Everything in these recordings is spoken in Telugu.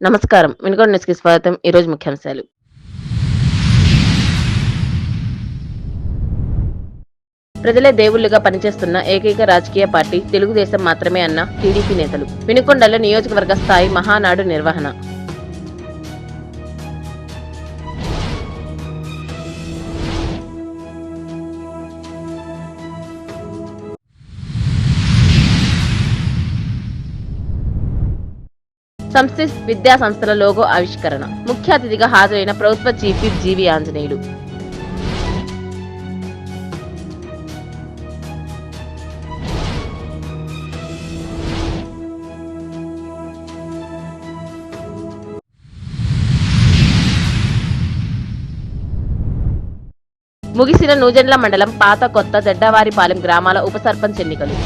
నమస్కారం. వినుకొండ న్యూస్‌కి స్వాగతం. ఈరోజు ముఖ్యాంశాలు. ప్రజలే దేవుళ్లుగా పనిచేస్తున్న ఏకైక రాజకీయ పార్టీ తెలుగుదేశం మాత్రమే అన్న టీడీపీ నేతలు. వినుకొండలో నియోజకవర్గ స్థాయి మహానాడు నిర్వహణ. సంస్థ విద్యా సంస్థల లోగో ఆవిష్కరణ. ముఖ్య అతిథిగా హాజరైన ప్రభుత్వ చీఫ్ విప్ జీవి ఆంజనేయులు. ముగిసిన నూజెండ్ల మండలం పాత కొత్త జడ్డవారిపాలెం గ్రామాల ఉప సర్పంచ్ ఎన్నికలు.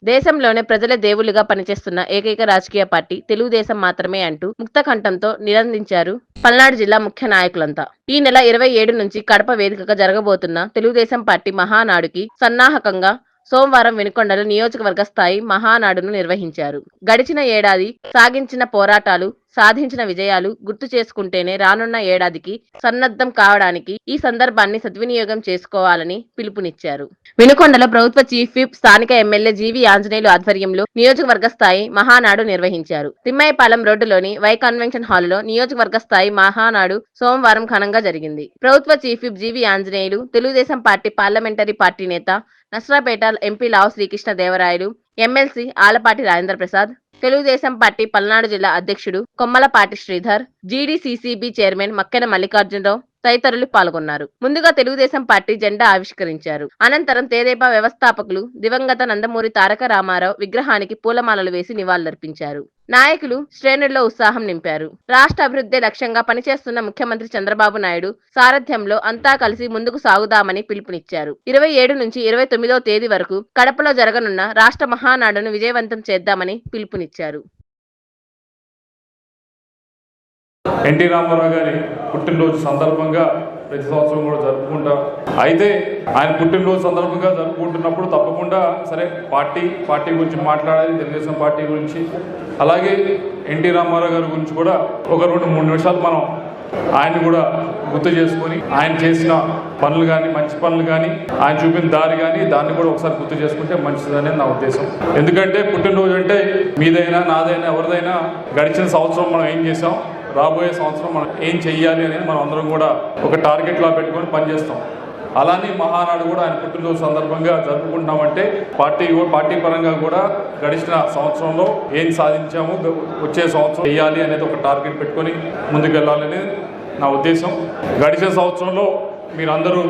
దేశంలోనే ప్రజల దేవుళ్లుగా పనిచేస్తున్న ఏకైక రాజకీయ పార్టీ తెలుగుదేశం మాత్రమే అంటూ ముక్త కంఠంతో నినందించారు పల్నాడు జిల్లా ముఖ్య నాయకులంతా. ఈ నెల 27 నుంచి కడప వేదికగా జరగబోతున్న తెలుగుదేశం పార్టీ మహానాడుకి సన్నాహకంగా సోమవారం వినుకొండలో నియోజకవర్గ స్థాయి మహానాడును నిర్వహించారు. గడిచిన ఏడాది సాగించిన పోరాటాలు, సాధించిన విజయాలు గుర్తు చేసుకుంటేనే రానున్న ఏడాదికి సన్నద్ధం కావడానికి ఈ సందర్భాన్ని సద్వినియోగం చేసుకోవాలని పిలుపునిచ్చారు. వినుకొండలో ప్రభుత్వ చీఫ్ విప్ స్థానిక ఎమ్మెల్యే జీవి ఆంజనేయులు ఆధ్వర్యంలో నియోజకవర్గ స్థాయి మహానాడు నిర్వహించారు. తిమ్మాయిపాలెం రోడ్డులోని వై కన్వెన్షన్ హాలులో నియోజకవర్గ స్థాయి మహానాడు సోమవారం ఘనంగా జరిగింది. ప్రభుత్వ chief whip G V Anjaneyulu, Telugu Desam party parliamentary party నేత Nasrapet MP Lavu Srikrishna Devarayalu, MLC Alapati Rajendra Prasad, Telugu Desam party Palnadu జిల్లా అధ్యక్షుడు కొమ్మలపాటి శ్రీధర్, జీడీసీసీబీ చైర్మన్ మక్కెన మల్లికార్జునరావు తదితరులు పాల్గొన్నారు. ముందుగా తెలుగుదేశం పార్టీ జెండా ఆవిష్కరించారు. అనంతరం తెదేపా వ్యవస్థాపకులు దివంగత నందమూరి తారక రామారావు విగ్రహానికి పూలమాలలు వేసి నివాళులర్పించారు. నాయకులు శ్రేణుల్లో ఉత్సాహం నింపారు. రాష్ట్ర అభివృద్ధి లక్ష్యంగా పనిచేస్తున్న ముఖ్యమంత్రి చంద్రబాబు నాయుడు సారథ్యంలో అంతా కలిసి ముందుకు సాగుదామని పిలుపునిచ్చారు. 27 నుంచి 29వ తేదీ వరకు కడపలో జరగనున్న రాష్ట్ర మహానాడును విజయవంతం చేద్దామని పిలుపునిచ్చారు. ఎన్టీ రామారావు గారి పుట్టినరోజు సందర్భంగా ప్రతి సంవత్సరం కూడా జరుపుకుంటాం. అయితే ఆయన పుట్టినరోజు సందర్భంగా జరుపుకుంటున్నప్పుడు తప్పకుండా సరే పార్టీ గురించి మాట్లాడాలి, తెలుగుదేశం పార్టీ గురించి, అలాగే ఎన్టీ రామారావు గారి గురించి కూడా ఒక 2-3 నిమిషాలు మనం ఆయన కూడా గుర్తు చేసుకొని ఆయన చేసిన పనులు కానీ, మంచి పనులు కానీ, ఆయన చూపిన దారి కానీ దాన్ని కూడా ఒకసారి గుర్తు చేసుకుంటే మంచిదనేది నా ఉద్దేశం. ఎందుకంటే పుట్టినరోజు అంటే మీదైనా నాదైనా ఎవరిదైనా గడిచిన సంవత్సరం మనం ఏం చేసాం, రాబోయే సంవత్సరం మనం ఏం చెయ్యాలి అనేది మనం అందరం కూడా ఒక టార్గెట్లా పెట్టుకొని పనిచేస్తాం. అలానే మహానాడు కూడా ఆయన పుట్టినరోజు సందర్భంగా జరుపుకుంటున్నామంటే పార్టీ పరంగా కూడా గడిచిన సంవత్సరంలో ఏం సాధించాము, వచ్చే సంవత్సరం చేయాలి అనేది ఒక టార్గెట్ పెట్టుకొని ముందుకు వెళ్ళాలనేది నా ఉద్దేశం. గడిచిన సంవత్సరంలో మీరందరూ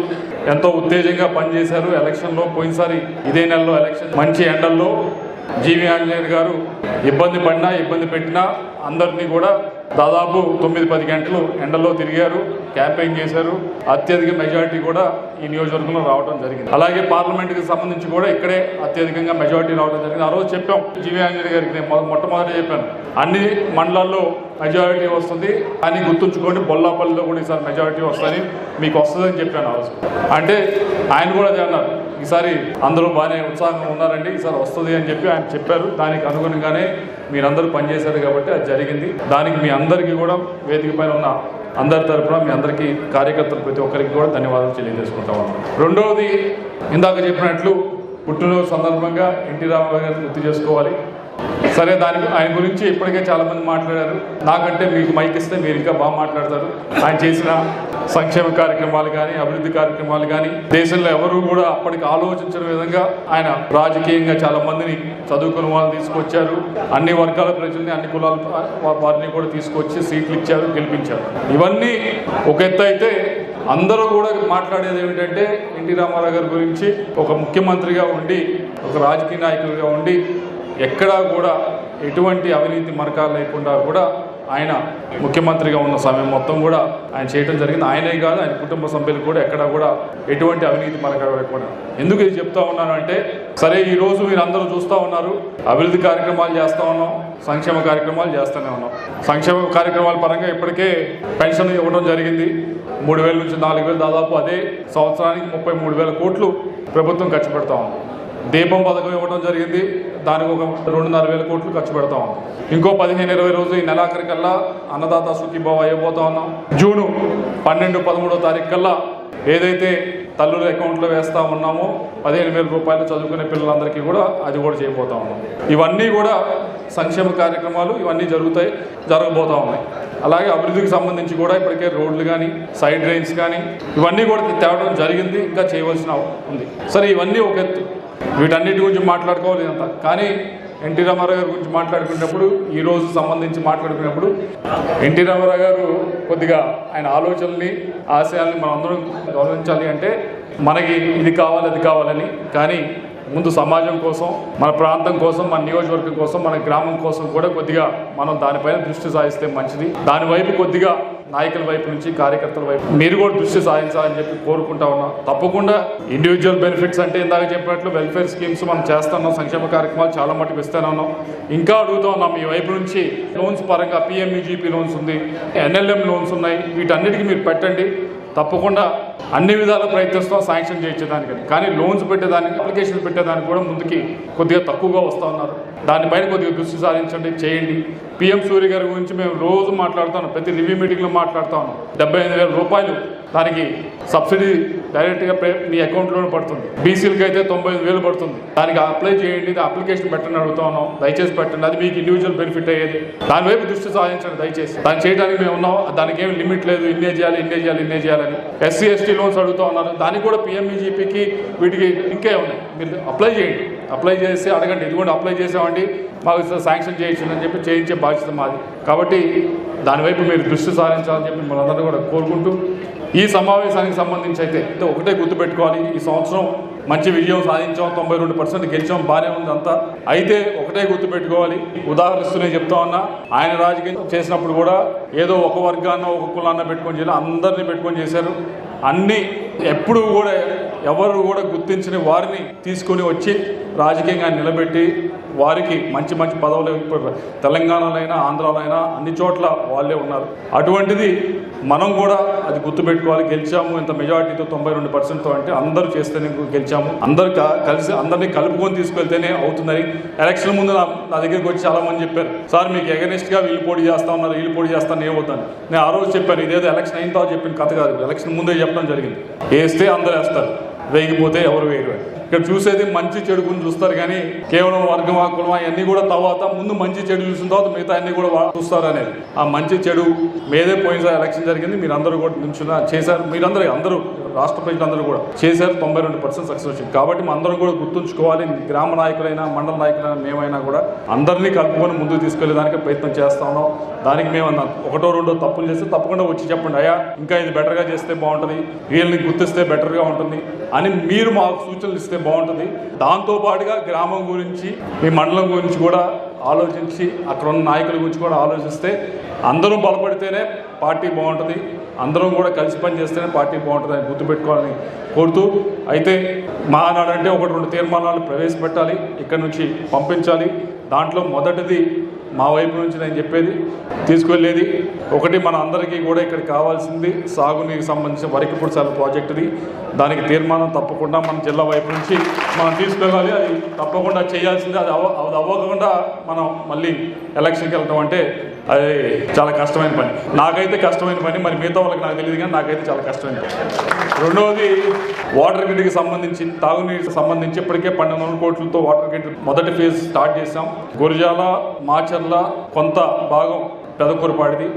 ఎంతో ఉత్తేజంగా పనిచేశారు. ఎలక్షన్లో పోయినసారి ఇదే నెలలో ఎలక్షన్ మంచి ఎండల్లో జీవి ఆంజనేయులు గారు ఇబ్బంది పెట్టినా అందరినీ కూడా దాదాపు 9-10 గంటలు ఎండలో తిరిగారు, క్యాంపెయిన్ చేశారు. అత్యధిక మెజారిటీ కూడా ఈ నియోజకవర్గంలో రావడం జరిగింది. అలాగే పార్లమెంట్కి సంబంధించి కూడా ఇక్కడే అత్యధికంగా మెజారిటీ రావడం జరిగింది. ఆ రోజు చెప్పాం జీవి ఆంజనేయులు గారికి, నేను మొట్టమొదటి చెప్పాను అన్ని మండలాల్లో మెజారిటీ వస్తుంది అని గుర్తుంచుకోండి, బొల్లాపల్లిలో కూడా ఈసారి మెజారిటీ వస్తుంది, మీకు వస్తుందని చెప్పాను ఆ రోజు. అంటే ఆయన కూడా అదే అన్నారు, ఈసారి అందరూ బాగానే ఉత్సాహంగా ఉన్నారండి, ఈసారి వస్తుంది అని చెప్పి ఆయన చెప్పారు. దానికి అనుగుణంగానే మీరందరూ పనిచేశారు కాబట్టి అది జరిగింది. దానికి మీ అందరికీ కూడా వేదిక పైన ఉన్న అందరి తరఫున మీ అందరికీ కార్యకర్తలు ప్రతి ఒక్కరికి కూడా ధన్యవాదాలు తెలియజేసుకుంటాము. రెండవది, ఇందాక చెప్పినట్లు పుట్టినరోజు సందర్భంగా ఎన్టీ రామారావు గారిని గుర్తు చేసుకోవాలి. సరే, ఆయన గురించి ఇప్పటికే చాలామంది మాట్లాడారు. నాకంటే మీకు మైక్ ఇస్తే మీరు ఇంకా బాగా మాట్లాడతారు. ఆయన చేసిన సంక్షేమ కార్యక్రమాలు కానీ, అభివృద్ధి కార్యక్రమాలు కానీ దేశంలో ఎవరు కూడా అప్పటికి ఆలోచించిన విధంగా ఆయన రాజకీయంగా చాలా మందిని చదువుకున్న వాళ్ళని తీసుకొచ్చారు. అన్ని వర్గాల ప్రజల్ని, అన్ని కులాల వారిని కూడా తీసుకొచ్చి సీట్లు ఇచ్చారు, గెలిపించారు. ఇవన్నీ ఒక ఎత్తు అయితే అందరూ కూడా మాట్లాడేది ఏమిటంటే ఎన్టీ రామారావు గారి గురించి ఒక ముఖ్యమంత్రిగా ఉండి, ఒక రాజకీయ నాయకుడిగా ఉండి ఎక్కడా కూడా ఎటువంటి అవినీతి మరకాలు లేకుండా కూడా ఆయన ముఖ్యమంత్రిగా ఉన్న సమయం మొత్తం కూడా ఆయన చేయడం జరిగింది. ఆయనే కాదు, ఆయన కుటుంబ సభ్యులు కూడా ఎక్కడా కూడా ఎటువంటి అవినీతి మరకాలు లేకుండా. ఎందుకు ఇది చెప్తా ఉన్నాను అంటే సరే ఈ రోజు మీరు అందరూ చూస్తూ ఉన్నారు, అభివృద్ధి కార్యక్రమాలు చేస్తూ ఉన్నాం, సంక్షేమ కార్యక్రమాలు చేస్తూనే ఉన్నాం. సంక్షేమ కార్యక్రమాల పరంగా ఇప్పటికే పెన్షన్ ఇవ్వడం జరిగింది. 3,000 నుంచి 4,000, దాదాపు అదే సంవత్సరానికి 33,000 కోట్లు ప్రభుత్వం ఖర్చు పెడతా ఉంది. దీపం పథకం ఇవ్వడం జరిగింది, దానికి ఒక 2,500 కోట్లు ఖర్చు పెడతా ఉన్నాం. ఇంకో 15-20 రోజులు ఈ నెలాఖరికల్లా అన్నదాత సుఖీభావ అయిపోతా ఉన్నాం. జూను 12-13 తారీఖు కల్లా ఏదైతే తల్లుల అకౌంట్లో వేస్తా ఉన్నామో 15,000 రూపాయలు చదువుకునే పిల్లలందరికీ కూడా అది కూడా చేయబోతా ఉన్నాం. ఇవన్నీ కూడా సంక్షేమ కార్యక్రమాలు ఇవన్నీ జరగబోతూ ఉన్నాయి. అలాగే అభివృద్ధికి సంబంధించి కూడా ఇప్పటికే రోడ్లు కానీ సైడ్ డ్రైన్స్ కానీ ఇవన్నీ కూడా తేవడం జరిగింది, ఇంకా చేయవలసిన ఉంది. సరే ఇవన్నీ ఒక ఎత్తు, వీటన్నిటి గురించి మాట్లాడుకోవాలి అంత. కానీ ఎన్టీ రామారావు గారి గురించి మాట్లాడుకున్నప్పుడు, ఈ రోజు సంబంధించి మాట్లాడుకున్నప్పుడు ఎన్టీ రామారావు గారు కొద్దిగా ఆయన ఆలోచనల్ని ఆశయాల్ని మనం అందరం గౌరవించాలి. అంటే మనకి ఇది కావాలి అది కావాలని, కానీ ముందు సమాజం కోసం, మన ప్రాంతం కోసం, మన నియోజకవర్గం కోసం, మన గ్రామం కోసం కూడా కొద్దిగా మనం దానిపైన దృష్టి సాధిస్తే మంచిది. దానివైపు కొద్దిగా నాయకుల వైపు నుంచి, కార్యకర్తల వైపు మీరు కూడా దృష్టి సాధించాలని చెప్పి కోరుకుంటా ఉన్నాం. తప్పకుండా ఇండివిజువల్ బెనిఫిట్స్ అంటే ఇందాక చెప్పినట్లు వెల్ఫేర్ స్కీమ్స్ మనం చేస్తున్నాం, సంక్షేమ కార్యక్రమాలు చాలా మటుకు ఇస్తూనే ఉన్నాం. ఇంకా అడుగుతూ ఉన్నాం మీ వైపు నుంచి లోన్స్ పరంగా పిఎంఈజీపీ లోన్స్ ఉంది, ఎన్ఎల్ఎం లోన్స్ ఉన్నాయి, వీటన్నిటికీ మీరు పెట్టండి. తప్పకుండా అన్ని విధాల ప్రయత్నిస్తాం శాంక్షన్ చేయించడానికి. కానీ లోన్స్ పెట్టేదానికి, అప్లికేషన్ పెట్టేదానికి కూడా ముందుకి కొద్దిగా తక్కువగా వస్తూ ఉన్నారు. దానిపైన కొద్దిగా దృష్టి సారించండి, చేయండి. పిఎం సూర్య గారి గురించి మేము రోజు మాట్లాడుతున్నాం, ప్రతి రివ్యూ మీటింగ్లో మాట్లాడుతూ ఉన్నాం. 75,000 రూపాయలు దానికి సబ్సిడీ డైరెక్ట్గా మీ అకౌంట్లోనే పడుతుంది. బీసీలకి అయితే 95,000 పడుతుంది. దానికి అప్లై చేయండి, అప్లికేషన్ పెట్టండి అడుగుతా ఉన్నాం. దయచేసి పెట్టండి, అది మీకు ఇండివిజువల్ బెనిఫిట్ అయ్యేది. దాని వైపు దృష్టి సాధించండి దయచేసి. దాన్ని చేయడానికి మేము ఉన్నాం, దానికి ఏమి లిమిట్ లేదు, ఇన్నే చేయాలని. ఎస్సీ ఎస్టీ లోన్స్ అడుగుతూ ఉన్నారు, దానికి కూడా పిఎంఈజీపీకి వీటికి ఇంకే ఉన్నాయి. మీరు అప్లై చేయండి, అప్లై చేసి అడగండి, ఇదిగోండి అప్లై చేసామండి మాకు శాంక్షన్ చేయించండి అని చెప్పి చేయించే బాధ్యత మాది. కాబట్టి దానివైపు మీరు దృష్టి సారించాలని చెప్పి మనందరూ కూడా కోరుకుంటూ, ఈ సమావేశానికి సంబంధించి అయితే ఒకటే గుర్తుపెట్టుకోవాలి, ఈ సంవత్సరం మంచి విజయం సాధించాం, 92% గెలిచాం, బాగానే ఉంది అంతా. అయితే ఒకటే గుర్తుపెట్టుకోవాలి, ఉదాహరిస్తూనే చెప్తా ఉన్నా, ఆయన రాజకీయం చేసినప్పుడు కూడా ఏదో ఒక వర్గాన్న ఒక కులాన్న పెట్టుకొని చేయాలి, అందరినీ పెట్టుకొని చేశారు. అన్నీ ఎప్పుడు కూడా ఎవరు కూడా గుర్తించిన వారిని తీసుకొని వచ్చి రాజకీయంగా నిలబెట్టి వారికి మంచి పదవులు తెలంగాణలో అయినా ఆంధ్రాలో అయినా అన్ని చోట్ల వాళ్ళే ఉన్నారు. అటువంటిది మనం కూడా అది గుర్తుపెట్టుకోవాలి. గెలిచాము ఇంత మెజారిటీతో 92%తో, అంటే అందరూ చేస్తేనే గెలిచాము. అందరూ కలిసి అందరినీ కలుపుకొని తీసుకెళ్తేనే అవుతుందని ఎలక్షన్ ముందు నా దగ్గరికి వచ్చి చాలా మంది చెప్పారు, సార్ మీకు ఎగనెస్ట్గా వీళ్ళు పోటీ చేస్తా ఉన్నారు, వీళ్ళు పోటీ చేస్తాను ఏమవుతాను. నేను ఆ రోజు చెప్పాను, ఇదేదో ఎలక్షన్ అయిన తర్వాత చెప్పిన కథ కాదు, ఎలక్షన్ ముందే చెప్పడం జరిగింది. వేస్తే అందరూ వేస్తారు, వేయకపోతే ఎవరు వేయరు. ఇక్కడ చూసేది మంచి చెడు గురించి చూస్తారు, కానీ కేవలం వర్గమా కులమా అన్నీ కూడా తర్వాత ముందు మంచి చెడు చూసిన తర్వాత మిగతా అన్ని కూడా చూస్తారు అనేది. ఆ మంచి చెడు మీదే పోయినసారి ఎలక్షన్ జరిగింది, మీరు అందరూ కూడా నిల్చున్నా చేశారు, అందరూ రాష్ట్ర ప్రజలందరూ కూడా చేశారు, 92% సక్సెస్ వచ్చింది. కాబట్టి మనం అందరం కూడా గుర్తుంచుకోవాలి, గ్రామ నాయకులైనా మండల నాయకులైనా మేమైనా కూడా అందరినీ కలుపుకొని ముందుకు తీసుకెళ్లేదానికి ప్రయత్నం చేస్తా ఉన్నాం. దానికి మేము అన్నాం, 1-2 తప్పులు చేస్తే తప్పకుండా వచ్చి చెప్పండి, అయ్యా ఇంకా ఇది బెటర్గా చేస్తే బాగుంటుంది, వీళ్ళని గుర్తిస్తే బెటర్గా ఉంటుంది అని మీరు మాకు సూచనలు ఇస్తే బాగుంటుంది. దాంతోపాటుగా గ్రామం గురించి, మీ మండలం గురించి కూడా ఆలోచించి, అక్కడ ఉన్న నాయకుల గురించి కూడా ఆలోచిస్తే అందరూ బలపడితేనే పార్టీ బాగుంటుంది, అందరం కూడా కలిసి పని చేస్తేనే పార్టీ బాగుంటుంది అని గుర్తుపెట్టుకోవాలని కోరుతూ, అయితే మహానాడు అంటే 1-2 తీర్మానాలు ప్రవేశపెట్టాలి, ఇక్కడ నుంచి పంపించాలి. దాంట్లో మొదటిది మా వైపు నుంచి నేను చెప్పేది తీసుకువెళ్ళేది ఒకటి, మన అందరికీ కూడా ఇక్కడ కావాల్సింది సాగునీరికి సంబంధించిన వరికిపుడిసాల ప్రాజెక్టుది. దానికి తీర్మానం తప్పకుండా మన జిల్లా వైపు నుంచి మనం తీసుకెళ్ళాలి, అది తప్పకుండా చేయాల్సిందే. అది అవ్వకుండా మనం మళ్ళీ ఎలక్షన్కి వెళ్తాం అంటే అది చాలా కష్టమైన పని. నాకైతే కష్టమైన పని, మరి మిగతా వాళ్ళకి నాకు తెలియదు, కానీ నాకైతే చాలా కష్టమైన పని. రెండవది వాటర్ గ్రిడ్కి సంబంధించి, తాగునీటికి సంబంధించి ఇప్పటికే 1200 కోట్లతో వాటర్ గ్రిడ్ మొదటి ఫేజ్ స్టార్ట్ చేసాం. గురజాల, మాచర్ల, కొంత భాగం పెదకూరుపాడిది.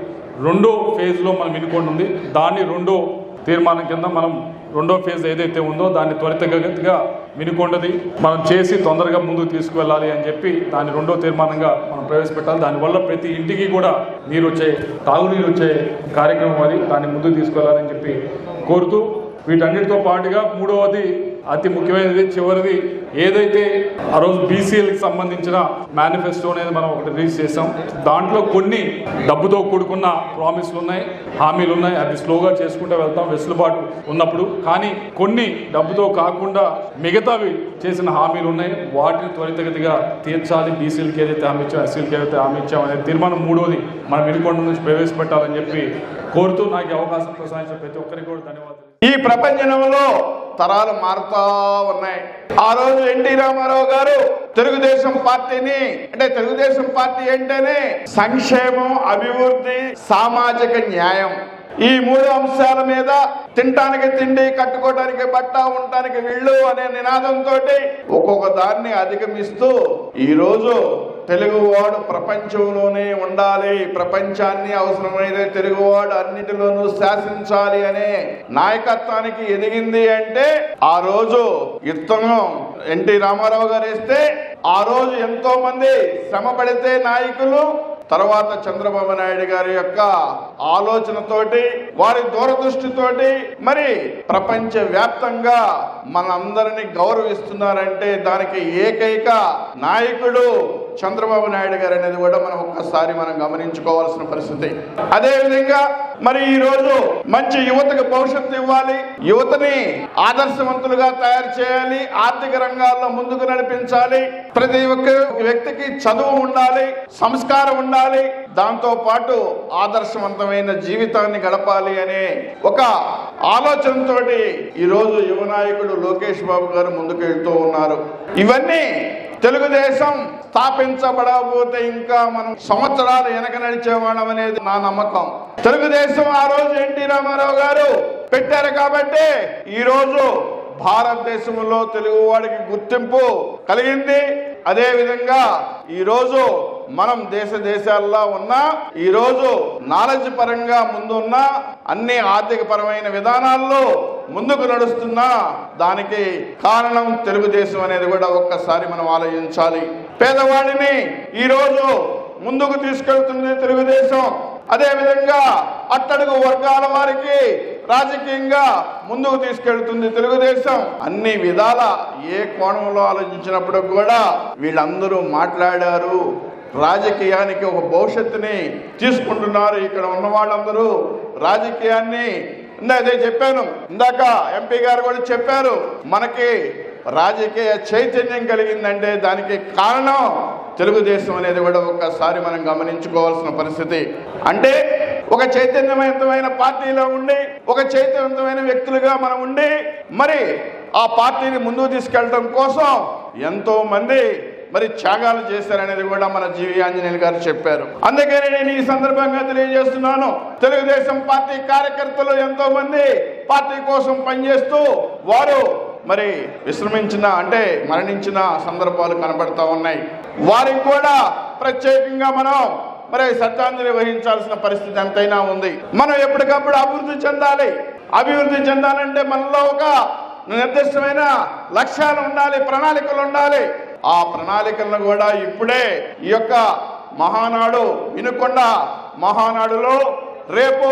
రెండో ఫేజ్లో మనం వినుకోండి ఉంది, దాన్ని రెండో తీర్మానం కింద మనం రెండో ఫేజ్ ఏదైతే ఉందో దాన్ని త్వరితగతిగా వినుకొండది మనం చేసి తొందరగా ముందుకు తీసుకువెళ్ళాలి అని చెప్పి దాన్ని రెండో తీర్మానంగా మనం ప్రవేశపెట్టాలి. దానివల్ల ప్రతి ఇంటికి కూడా నీరు వచ్చే, తాగునీరు వచ్చే కార్యక్రమం అది, దాన్ని ముందుకు తీసుకువెళ్ళాలని చెప్పి కోరుతూ, వీటన్నిటితో పాటుగా మూడవది అతి ముఖ్యమైనది చివరిది ఏదైతే ఆ రోజు బీసీఎల్కి సంబంధించిన మేనిఫెస్టో అనేది మనం ఒకటి రిలీజ్ చేసాం. దాంట్లో కొన్ని డబ్బుతో కూడుకున్న ప్రామిస్లు ఉన్నాయి, హామీలు ఉన్నాయి. అది స్లోగా చేసుకుంటూ వెళ్తాం వెసులుబాటు ఉన్నప్పుడు. కానీ కొన్ని డబ్బుతో కాకుండా మిగతావి చేసిన హామీలు ఉన్నాయి. వాటిని త్వరితగతిగా తీర్చాలి. బీసీలకి ఏదైతే హామీ ఇచ్చాం, ఎస్సీలకి ఏదైతే హామీ ఇచ్చాం అనే తీర్మానం 3వది మన వినుకొండ నుంచి ప్రవేశపెట్టాలని చెప్పి కోరుతూ నాకు అవకాశం ప్రసాదించిన ప్రతి ఒక్కరికి కూడా ధన్యవాదాలు. ఈ ప్రపంచంలో తరాలు మారుతా ఉన్నాయి. ఆ రోజు ఎన్టీ రామారావు గారు తెలుగుదేశం పార్టీని అంటే తెలుగుదేశం పార్టీ అంటేనే సంక్షేమం, అభివృద్ధి, సామాజిక న్యాయం ఈ 3 అంశాల మీద తినటానికి తిండి, కట్టుకోవడానికి బట్ట, ఉండటానికి వీళ్ళు అనే నినాదంతో ఒక్కొక్క దాన్ని అధిగమిస్తూ ఈరోజు తెలుగువాడు ప్రపంచంలోనే ఉండాలి, ప్రపంచాన్ని అవసరమైన తెలుగువాడు అన్నిటిలోనూ శాసించాలి అనే నాయకత్వానికి ఎదిగింది అంటే ఆ రోజు ఇత్తనం ఎన్టీ రామారావు గారు వేస్తే ఆ రోజు ఎంతో మంది శ్రమ పడితే నాయకులు, తర్వాత చంద్రబాబు నాయుడు గారి యొక్క ఆలోచనతోటి వారి దూరదృష్టితోటి మరి ప్రపంచ వ్యాప్తంగా మనందరినీ గౌరవిస్తున్నారంటే దానికి ఏకైక నాయకుడు చంద్రబాబు నాయుడు గారు అనేది కూడా మనం ఒక్కసారి గమనించుకోవాల్సిన పరిస్థితి. అదే విధంగా మరి ఈ రోజు మంచి యువతకు భవిష్యత్తు ఇవ్వాలి, యువతని ఆదర్శవంతులుగా తయారు చేయాలి, ఆర్థిక రంగాల్లో ముందుకు నడిపించాలి, ప్రతి ఒక్క వ్యక్తికి చదువు ఉండాలి, సంస్కారం ఉండాలి, దాంతో పాటు ఆదర్శవంతమైన జీవితాన్ని గడపాలి అనే ఒక ఆలోచనతోటి ఈరోజు యువ నాయకుడు లోకేష్ బాబు గారు ముందుకు వెళ్తూ ఉన్నారు. ఇవన్నీ తెలుగుదేశం స్థాపించబడకపోతే ఇంకా మనం సంవత్సరాలు వెనక నడిచేవాళ్ళం అనేది నా నమ్మకం. తెలుగుదేశం ఆ రోజు ఎన్టీ రామారావు గారు పెట్టారు కాబట్టి ఈరోజు భారతదేశంలో తెలుగువాడికి గుర్తింపు కలిగింది. అదే విధంగా ఈరోజు మనం దేశాల్లో ఉన్నా ఈరోజు నాలెడ్జ్ పరంగా ముందున్న అన్ని ఆర్థిక పరమైన విధానాల్లో ముందుకు నడుస్తున్నా దానికి కారణం తెలుగుదేశం అనేది కూడా ఒక్కసారి మనం ఆలోచించాలి. పేదవాడిని ఈరోజు ముందుకు తీసుకెళ్తుంది తెలుగుదేశం. అదే విధంగా అట్టడుగు వర్గాల వారికి రాజకీయంగా ముందుకు తీసుకెళ్తుంది తెలుగుదేశం. అన్ని విధాల ఏ కోణంలో ఆలోచించినప్పుడు కూడా వీళ్ళందరూ మాట్లాడారు, రాజకీయానికి ఒక భవిష్యత్తుని తీసుకుంటున్నారు. ఇక్కడ ఉన్న వాళ్ళందరూ రాజకీయాన్ని అదే చెప్పాను ఇందాక ఎంపీ గారు కూడా చెప్పారు, మనకి రాజకీయ చైతన్యం కలిగిందంటే దానికి కారణం తెలుగుదేశం అనేది కూడా ఒక్కసారి మనం గమనించుకోవాల్సిన పరిస్థితి. అంటే ఒక చైతన్యవంతమైన పార్టీలో ఉండి ఒక చైతన్యవంతమైన వ్యక్తులుగా మనం ఉండి మరి ఆ పార్టీని ముందుకు తీసుకెళ్ళడం కోసం ఎంతో మంది మరి త్యాగాలు చేశారనేది కూడా మన జీవి ఆంజనేయులు గారు చెప్పారు. అందుకని నేను ఈ సందర్భంగా తెలియజేస్తున్నాను, తెలుగుదేశం పార్టీ కార్యకర్తలు ఎంతో మంది పార్టీ కోసం పనిచేస్తూ వారు మరి విశ్రమించిన అంటే మరణించిన సందర్భాలు కనబడతా ఉన్నాయి. వారికి కూడా ప్రత్యేకంగా మనం మరి శ్రద్ధాంజలి వహించాల్సిన పరిస్థితి ఎంతైనా ఉంది. మనం ఎప్పటికప్పుడు అభివృద్ధి చెందాలి. అభివృద్ధి చెందాలంటే మనలో ఒక నిర్దిష్టమైన లక్ష్యాలు ఉండాలి, ప్రణాళికలు ఉండాలి. ఆ ప్రణాళికలను కూడా ఇప్పుడే ఈ యొక్క మహానాడు వినుకొండ మహానాడులో, రేపు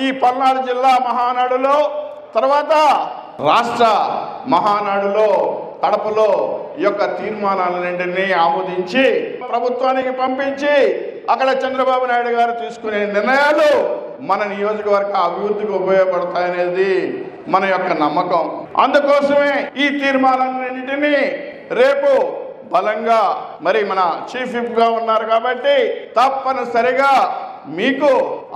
ఈ పల్నాడు జిల్లా మహానాడులో, తర్వాత రాష్ట్ర మహానాడులో కడపలో ఈ యొక్క తీర్మానాలన్నింటినీ ఆమోదించి ప్రభుత్వానికి పంపించి అక్కడ చంద్రబాబు నాయుడు గారు తీసుకునే నిర్ణయాలు మన నియోజకవర్గ అభివృద్ధికి ఉపయోగపడతాయనేది మన యొక్క నమ్మకం. అందుకోసమే ఈ తీర్మానాలన్నింటినీ రేపు బలంగా మరి మన చీఫ్ విప్ గా ఉన్నారు కాబట్టి తప్పనిసరిగా మీకు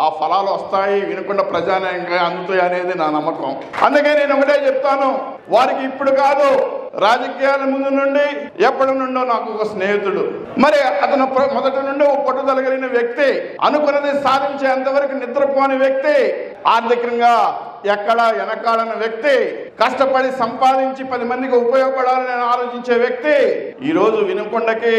ఆ ఫలాలు వస్తాయి, వినుకొండ ప్రజానీకంగా అందుతాయి అనేది నా నమ్మకం. అందుకే నేను ఒకటే చెప్తాను, వారికి ఇప్పుడు కాదు రాజకీయాల ముందు నుండి ఎప్పటి నుండో నాకు ఒక స్నేహితుడు, మరి అతను మొదటి నుండి పట్టుదల కలిగిన వ్యక్తి, అనుకున్నది సాధించేంతవరకు నిద్రపోని వ్యక్తి, ఆర్థికంగా ఎక్కడ వెనకాడని వ్యక్తి, కష్టపడి సంపాదించి 10 మందికి ఉపయోగపడాలని ఆలోచించే వ్యక్తి ఈరోజు వినుకొండకి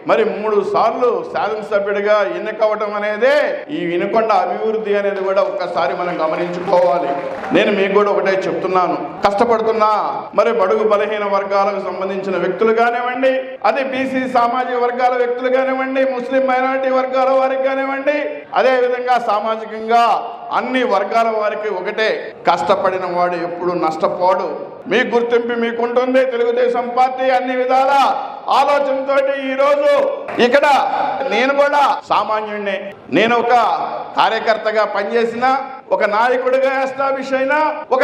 మరి 3 సార్లు శాసనసభ్యుడిగా ఎన్నికవడం అనేదే ఈ వినుకొండ అభివృద్ధి అనేది కూడా ఒక్కసారి మనం గమనించుకోవాలి. నేను మీకు కూడా ఒకటే చెప్తున్నాను, కష్టపడుతున్నా మరి బడుగు బలహీన వర్గాలకు సంబంధించిన వ్యక్తులు కానివ్వండి, అదే బీసీ సామాజిక వర్గాల వ్యక్తులు కానివ్వండి, ముస్లిం మైనారిటీ వర్గాల వారికి కానివ్వండి, అదే విధంగా సామాజికంగా అన్ని వర్గాల వారికి ఒకటే, కష్టపడిన వాడు ఎప్పుడు నష్టపోడు. మీ గుర్తింపు మీకుంటుంది. తెలుగుదేశం పార్టీ అన్ని విధాల ఆలోచనతో ఈరోజు ఇక్కడ నేను కూడా సామాన్యుడిని, నేను ఒక కార్యకర్తగా పనిచేసిన, ఒక నాయకుడిగా ఎస్టాబ్లిష్ అయినా, ఒక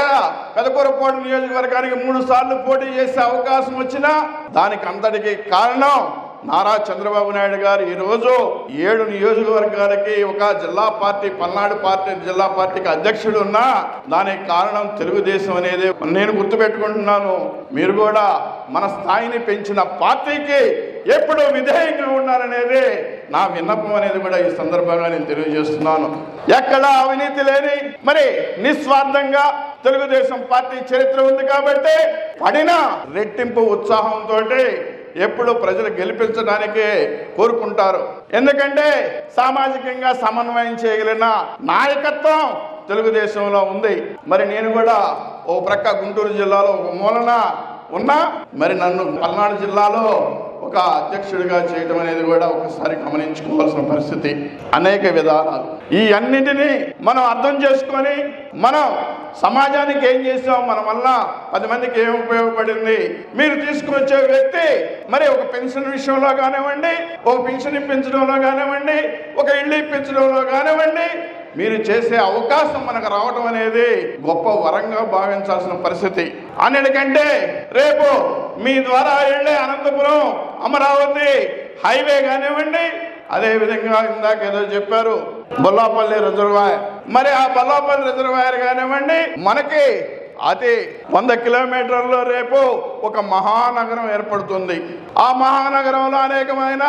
పెదకూరపాడు నియోజకవర్గానికి 3 సార్లు పోటీ చేసే అవకాశం వచ్చినా దానికి అంతటికి కారణం నారా చంద్రబాబు నాయుడు గారు ఈరోజు 7 నియోజకవర్గాలకి ఒక జిల్లా పార్టీ, పల్నాడు పార్టీ జిల్లా పార్టీకి అధ్యక్షుడు ఉన్నా దానికి కారణం తెలుగుదేశం అనేది నేను గుర్తుపెట్టుకుంటున్నాను. మీరు కూడా మన స్థాయిని పెంచిన పార్టీకి ఎప్పుడు విధేయంగా ఉండాలనేది నా విన్నపం అనేది కూడా ఈ సందర్భంగా నేను తెలియజేస్తున్నాను. ఎక్కడా అవినీతి లేని మరి నిస్వార్థంగా తెలుగుదేశం పార్టీ చరిత్ర ఉంది కాబట్టి పడిన రెట్టింపు ఉత్సాహంతో ఎప్పుడు ప్రజలు గెలిపించడానికే కోరుకుంటారు. ఎందుకంటే సామాజికంగా సమన్వయం చేయగలిగిన నాయకత్వం తెలుగుదేశంలో ఉంది. మరి నేను కూడా ఓ ప్రక్క గుంటూరు జిల్లాలో ఒక మూలన ఉన్నా, మరి నన్ను పల్నాడు జిల్లాలో ఒక అధ్యక్షుడిగా చేయడం అనేది కూడా ఒకసారి గమనించుకోవాల్సిన పరిస్థితి. అనేక విధానాలు ఈ అన్నింటినీ మనం అర్థం చేసుకొని మనం సమాజానికి ఏం చేసాం, మన వల్ల 10 మందికి ఏం ఉపయోగపడింది. మీరు తీసుకొచ్చే వ్యక్తి మరి ఒక పెన్షన్ విషయంలో కానివ్వండి, ఒక పెన్షన్ ఇప్పించడంలో కానివ్వండి, ఒక ఇల్లు ఇప్పించడంలో కానివ్వండి, మీరు చేసే అవకాశం మనకు రావడం అనేది గొప్ప వరంగా భావించాల్సిన పరిస్థితి. అన్నిటికంటే రేపు మీ ద్వారా వెళ్ళే అనంతపురం అమరావతి హైవే కానివ్వండి, అదేవిధంగా ఇందాక ఏదో చెప్పారు బొల్లాపల్లి రిజర్వాయర్, మరి ఆ బొల్లాపల్లి రిజర్వాయర్ కానివ్వండి, మనకి అతి 100 కిలోమీటర్లో రేపు ఒక మహానగరం ఏర్పడుతుంది. ఆ మహానగరంలో అనేకమైన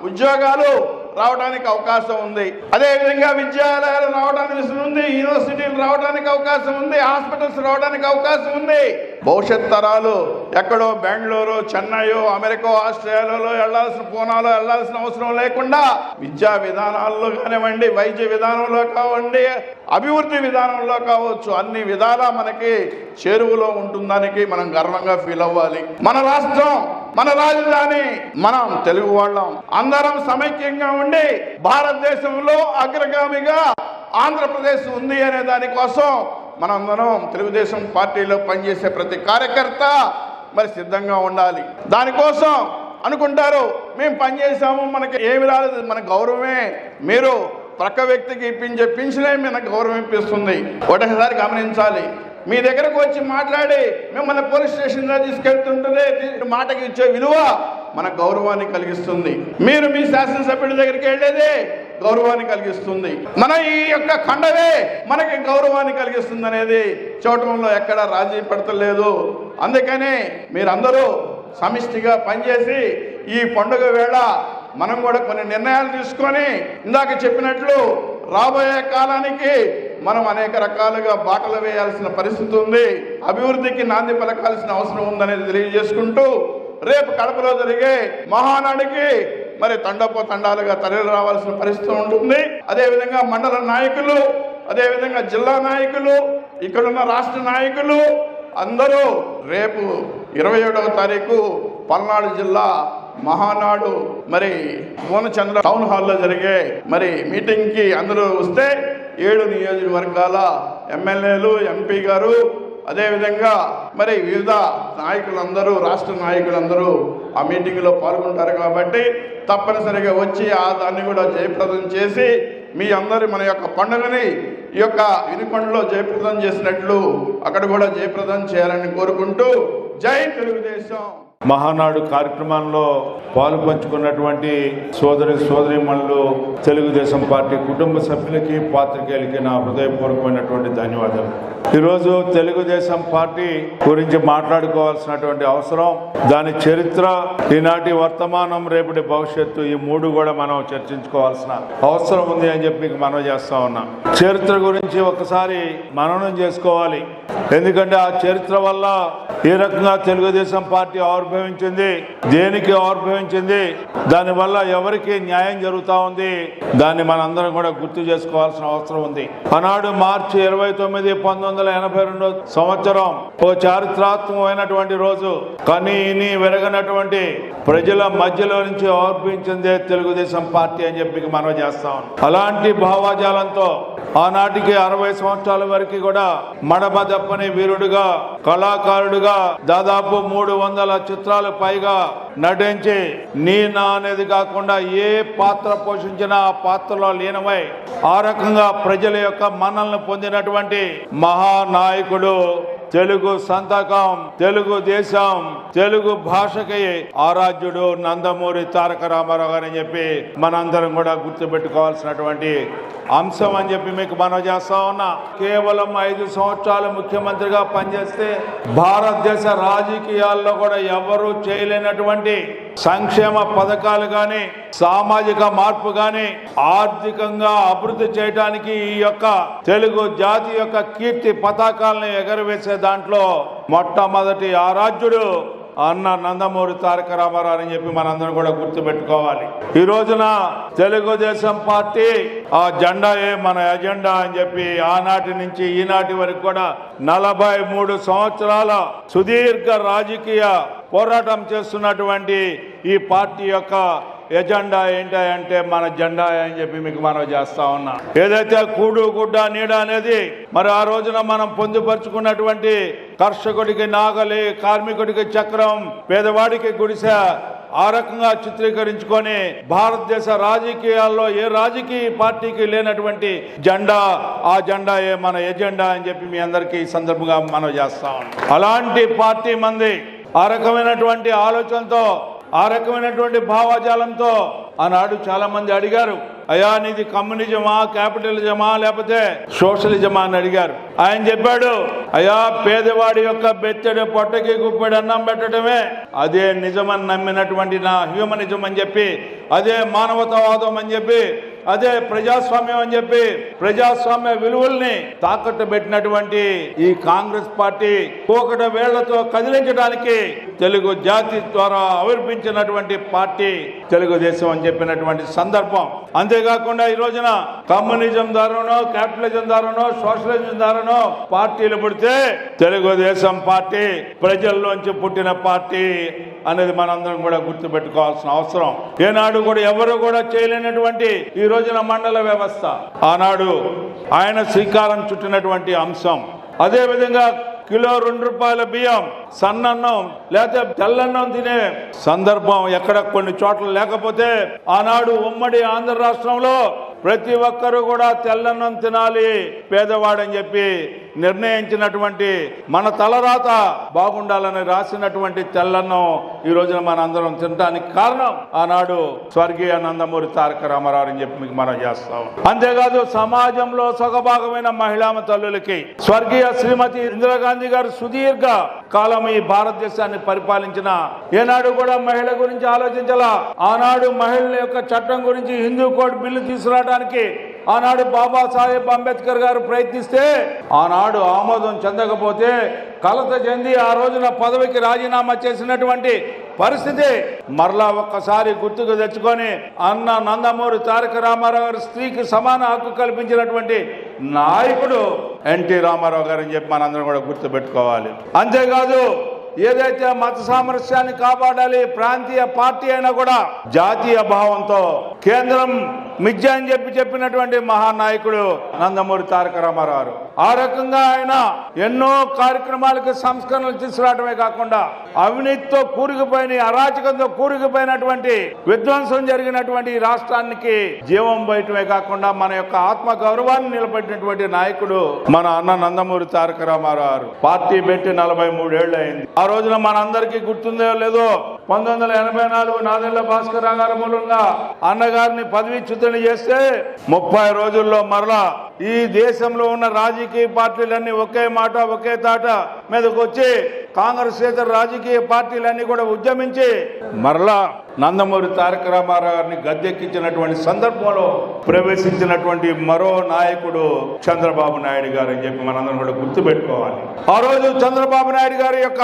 ఉద్యోగాలు రావడానికి అవకాశం ఉంది. అదేవిధంగా విద్యాలయాలు రావడానికి ఉంది, యూనివర్సిటీలు రావడానికి అవకాశం ఉంది, హాస్పిటల్స్ రావడానికి అవకాశం ఉంది. భవిష్యత్ తరాలు ఎక్కడో బెంగళూరు, చెన్నై, అమెరికా, ఆస్ట్రేలియాలో వెళ్లాల్సిన, పూనాలో వెళ్లాల్సిన అవసరం లేకుండా విద్యా విధానాల్లో కానివ్వండి, వైద్య విధానంలో కావండి, అభివృద్ధి విధానంలో కావచ్చు, అన్ని విధాలా మనకి చేరువలో ఉంటుందానికి మనం గర్వంగా ఫీల్ అవ్వాలి. మన రాష్ట్రం, మన రాజధాని, మనం తెలుగు వాళ్ళం, అందరం సమైక్యంగా ఉండి భారతదేశంలో అగ్రగామిగా ఆంధ్రప్రదేశ్ ఉంది అనే దానికోసం మనందరం తెలుగుదేశం పార్టీలో పనిచేసే ప్రతి కార్యకర్త మరి సిద్ధంగా ఉండాలి. దానికోసం అనుకుంటారు మేము పనిచేసాము, మనకి ఏమి రాలేదు, మన గౌరవమే. మీరు ప్రక్క వ్యక్తికి ఇప్పించే పింఛనే మనకు గౌరవం ఇప్పిస్తుంది. ఒకసారి గమనించాలి, మీ దగ్గరకు వచ్చి మాట్లాడి మిమ్మల్ని పోలీస్ స్టేషన్లో తీసుకెళ్తుంటుంది మాటకి ఇచ్చే విలువ మన గౌరవాన్ని కలిగిస్తుంది. మీరు మీ శాసనసభ్యుడి దగ్గరికి వెళ్ళేదే గౌరవాన్ని కలిగిస్తుంది. మన ఈ యొక్క ఖండవే మనకి గౌరవాన్ని కలిగిస్తుంది అనేది చూడటంలో ఎక్కడ రాజీ పడతలేదు. అందుకని మీరందరూ సమిష్టిగా పనిచేసి ఈ పండుగ వేళ మనం కూడా కొన్ని నిర్ణయాలు తీసుకొని ఇందాక చెప్పినట్లు రాబోయే కాలానికి మనం అనేక రకాలుగా బాటలు వేయాల్సిన పరిస్థితి ఉంది. అభివృద్ధికి నాంది పలకాల్సిన అవసరం ఉందనేది తెలియజేసుకుంటూ రేపు కడపలో జరిగే మహానాడికి మరి తండాలుగా తరలి రావాల్సిన పరిస్థితి ఉంటుంది. అదేవిధంగా మండల నాయకులు, అదేవిధంగా జిల్లా నాయకులు, ఇక్కడున్న రాష్ట్ర నాయకులు అందరూ రేపు 27వ తారీఖు పల్నాడు జిల్లా మహానాడు మరి పూర్ణచంద్ర టౌన్ హాల్లో జరిగే మరి మీటింగ్కి అందరూ వస్తే 7 నియోజకవర్గాల ఎమ్మెల్యేలు, ఎంపీ గారు, అదేవిధంగా మరి వివిధ నాయకులందరూ, రాష్ట్ర నాయకులందరూ ఆ మీటింగ్లో పాల్గొంటారు. కాబట్టి తప్పనిసరిగా వచ్చి దాన్ని కూడా జయప్రదం చేసి మీ అందరి మన యొక్క పండుగని ఈ యొక్క వినుకొండలో జయప్రదం చేసినట్లు అక్కడ కూడా జయప్రదం చేయాలని కోరుకుంటూ జై తెలుగుదేశం. మహానాడు కార్యక్రమంలో పాలు పంచుకున్నటువంటి సోదరీమణులు, తెలుగుదేశం పార్టీ కుటుంబ సభ్యులకి, పాత్రికేయులకి నా హృదయపూర్వకమైనటువంటి ధన్యవాదాలు. ఈరోజు తెలుగుదేశం పార్టీ గురించి మాట్లాడుకోవాల్సినటువంటి అవసరం, దాని చరిత్ర, ఈనాటి వర్తమానం, రేపటి భవిష్యత్తు, ఈ 3 కూడా మనం చర్చించుకోవాల్సిన అవసరం ఉంది అని చెప్పి మీకు మనవి చేస్తా ఉన్నా. చరిత్ర గురించి ఒకసారి మననం చేసుకోవాలి. ఎందుకంటే ఆ చరిత్ర వల్ల ఏ రకంగా తెలుగుదేశం పార్టీ ఆవిర్భవించింది, దేనికి ఆవిర్భవించింది, దానివల్ల ఎవరికి న్యాయం జరుగుతూ ఉంది, దాన్ని మనందరం కూడా గుర్తు చేసుకోవాల్సిన అవసరం ఉంది. ఆనాడు మార్చి 29, 1982 సంవత్సరం ఓ చారిత్రాత్మకమైనటువంటి రోజు. కనీని వెరగనటువంటి ప్రజల మధ్యలో నుంచి ఆవిర్భవించిందే తెలుగుదేశం పార్టీ అని చెప్పి మనం చేస్తాం. అలాంటి భావాజాలంతో ఆనాటికి 60 సంవత్సరాల వరకు కూడా మడమ తప్పని వీరుడుగా, కళాకారుడుగా దాదాపు 300 చిత్రాలు పైగా నటించి నీ నా అనేది కాకుండా ఏ పాత్ర పోషించినా ఆ పాత్రలో లీనమై ఆ రకంగా ప్రజల యొక్క మన్నలను పొందినటువంటి మహానాయకుడు, తెలుగు సంతకం, తెలుగు దేశం, తెలుగు భాషకి ఆరాధ్యుడు నందమూరి తారక రామారావు గారు అని చెప్పి మనందరం కూడా గుర్తుపెట్టుకోవాల్సినటువంటి అంశం అని చెప్పి మీకు మనవి చేస్తా ఉన్నా. కేవలం 5 సంవత్సరాలు ముఖ్యమంత్రిగా పనిచేస్తే భారతదేశ రాజకీయాల్లో కూడా ఎవరూ చేయలేనటువంటి సంక్షేమ పథకాలు కానీ, సామాజిక మార్పు కానీ, ఆర్థికంగా అభివృద్ధి చేయడానికి ఈ యొక్క తెలుగు జాతి యొక్క కీర్తి పతాకాలను ఎగరవేసే దాంట్లో మొట్టమొదటి ఆరాధ్యుడు అన్న నందమూరి తారక రామారావు అని చెప్పి మనందరం కూడా గుర్తుపెట్టుకోవాలి. ఈ రోజున తెలుగుదేశం పార్టీ ఆ జెండాయే మన ఎజెండా అని చెప్పి ఆనాటి నుంచి ఈనాటి వరకు కూడా 43 సంవత్సరాల సుదీర్ఘ రాజకీయ పోరాటం చేస్తున్నటువంటి ఈ పార్టీ యొక్క ఎజెండా ఏంటంటే మన జెండా అని చెప్పి మీకు మనం చేస్తా ఉన్నా. ఏదైతే కూడు గుడ్డ నీడ అనేది మరి ఆ రోజున మనం పొందుపరుచుకున్నటువంటి కర్షకుడికి నాగలి, కార్మికుడికి చక్రం, పేదవాడికి గుడిసె, ఆ రకంగా చిత్రీకరించుకొని భారతదేశ రాజకీయాల్లో ఏ రాజకీయ పార్టీకి లేనటువంటి జెండా, ఆ జెండాయే మన ఎజెండా అని చెప్పి మీ అందరికీ ఈ సందర్భంగా మనం చేస్తాం. అలాంటి పార్టీ మంది ఆ రకమైనటువంటి ఆలోచనతో, ఆ రకమైనటువంటి భావజాలంతో ఆనాడు చాలా మంది అడిగారు, అయ్యా నీది కమ్యూనిజమా, క్యాపిటలిజమా, లేకపోతే సోషలిజమా అని అడిగారు. ఆయన చెప్పాడు, అయ్యా పేదవాడి యొక్క బెత్తెడు పొట్టకి గుప్పెడు అన్నం పెట్టడమే అదే నిజమని నమ్మినటువంటి నా హ్యూమనిజం అని చెప్పి, అదే మానవతావాదం అని చెప్పి, అదే ప్రజాస్వామ్యం అని చెప్పి ప్రజాస్వామ్య విలువల్ని తాకట్టు పెట్టినటువంటి ఈ కాంగ్రెస్ పార్టీ పోకట వేళ్లతో కదిలించడానికి తెలుగు జాతి ద్వారా ఆవిర్భించినటువంటి పార్టీ తెలుగుదేశం అని చెప్పినటువంటి సందర్భం. అంతేకాకుండా ఈ రోజున కమ్యూనిజం ద్వారానో, క్యాపిటలిజం ద్వారానో, సోషలిజం ద్వారానో పార్టీలు పుడితే తెలుగుదేశం పార్టీ ప్రజల్లోంచి పుట్టిన పార్టీ అనేది మనందరం కూడా గుర్తుపెట్టుకోవాల్సిన అవసరం. ఏనాడు కూడా ఎవరు కూడా చేయలేనటువంటి ఈ రోజున మండల వ్యవస్థ ఆనాడు ఆయన శ్రీకారం చుట్టినటువంటి అంశం. అదే విధంగా కిలో 2 రూపాయల బియ్యం, సన్నన్నం లేకపోతే తెల్లన్నం తినే సందర్భం ఎక్కడ కొన్ని చోట్ల లేకపోతే ఆనాడు ఉమ్మడి ఆంధ్ర రాష్ట్రంలో ప్రతి ఒక్కరూ కూడా తెల్లన్నం తినాలి పేదవాడని చెప్పి నిర్ణయించినటువంటి, మన తలరాత బాగుండాలని రాసినటువంటి తెల్లన్నం ఈ రోజున మన అందరం తినడానికి కారణం ఆనాడు స్వర్గీయ నందమూరి తారక రామారావు అని చెప్పి మీకు మనం చేస్తాం. అంతేకాదు సమాజంలో సగభాగమైన మహిళా తల్లులకి స్వర్గీయ శ్రీమతి ఇందిరాగాంధీ గారు సుదీర్ఘ కాలం ఈ భారతదేశాన్ని పరిపాలించిన ఏనాడు కూడా మహిళ గురించి ఆలోచించాలా. ఆనాడు మహిళల యొక్క చట్టం గురించి హిందూ కోడ్ బిల్లు తీసుకురావడానికి ఆనాడు బాబాసాహెబ్ అంబేద్కర్ గారు ప్రయత్నిస్తే ఆనాడు ఆమోదం చెందకపోతే కలత చెంది ఆ రోజున పదవికి రాజీనామా చేసినటువంటి పరిస్థితి మరలా ఒక్కసారి గుర్తుకు తెచ్చుకొని అన్న నందమూరి తారక రామారావు గారు స్త్రీకి సమాన హక్కు కల్పించినటువంటి నాయకుడు ఎన్టీ రామారావు గారు అని చెప్పి మనందరం కూడా గుర్తుపెట్టుకోవాలి. అంతేకాదు ఏదైతే మత సామరస్యాన్ని కాపాడాలి, ప్రాంతీయ పార్టీ అయినా కూడా జాతీయ భావంతో కేంద్రం మిథ్య అని చెప్పినటువంటి మహానాయకుడు నందమూరి తారక రామారావు. ఆ రకంగా ఆయన ఎన్నో కార్యక్రమాలకు సంస్కరణలు తీసుకురావడమే కాకుండా అవినీతితో కూరుకుపోయిన, అరాచకంతో కూరుకుపోయినటువంటి, విధ్వంసం జరిగినటువంటి ఈ రాష్ట్రానికి జీవం బయటమే కాకుండా మన యొక్క ఆత్మ గౌరవాన్ని నిలబెట్టినటువంటి నాయకుడు మన అన్న నందమూరి తారక రామారావు. పార్టీ పెట్టి 43 ఏళ్ళు అయింది. ఆ రోజున మనందరికీ గుర్తుందో లేదో 1984 నాదెళ్ల భాస్కర్ గారి మూలంగా అన్నగారిని పదవీచ్యుతుని చేస్తే 30 రోజుల్లో మరలా ఈ దేశంలో ఉన్న రాజకీయ పార్టీలన్నీ ఒకే మాట ఒకే తాట మీదకి వచ్చి కాంగ్రెస్ ఇతర రాజకీయ పార్టీలన్నీ కూడా ఉద్యమించి మరలా నందమూరి తారక రామారావు గారిని గద్దెక్కించినటువంటి సందర్భంలో ప్రవేశించినటువంటి మరో నాయకుడు చంద్రబాబు నాయుడు గారు అని చెప్పి మనందరం కూడా గుర్తుపెట్టుకోవాలి. ఆ రోజు చంద్రబాబు నాయుడు గారి యొక్క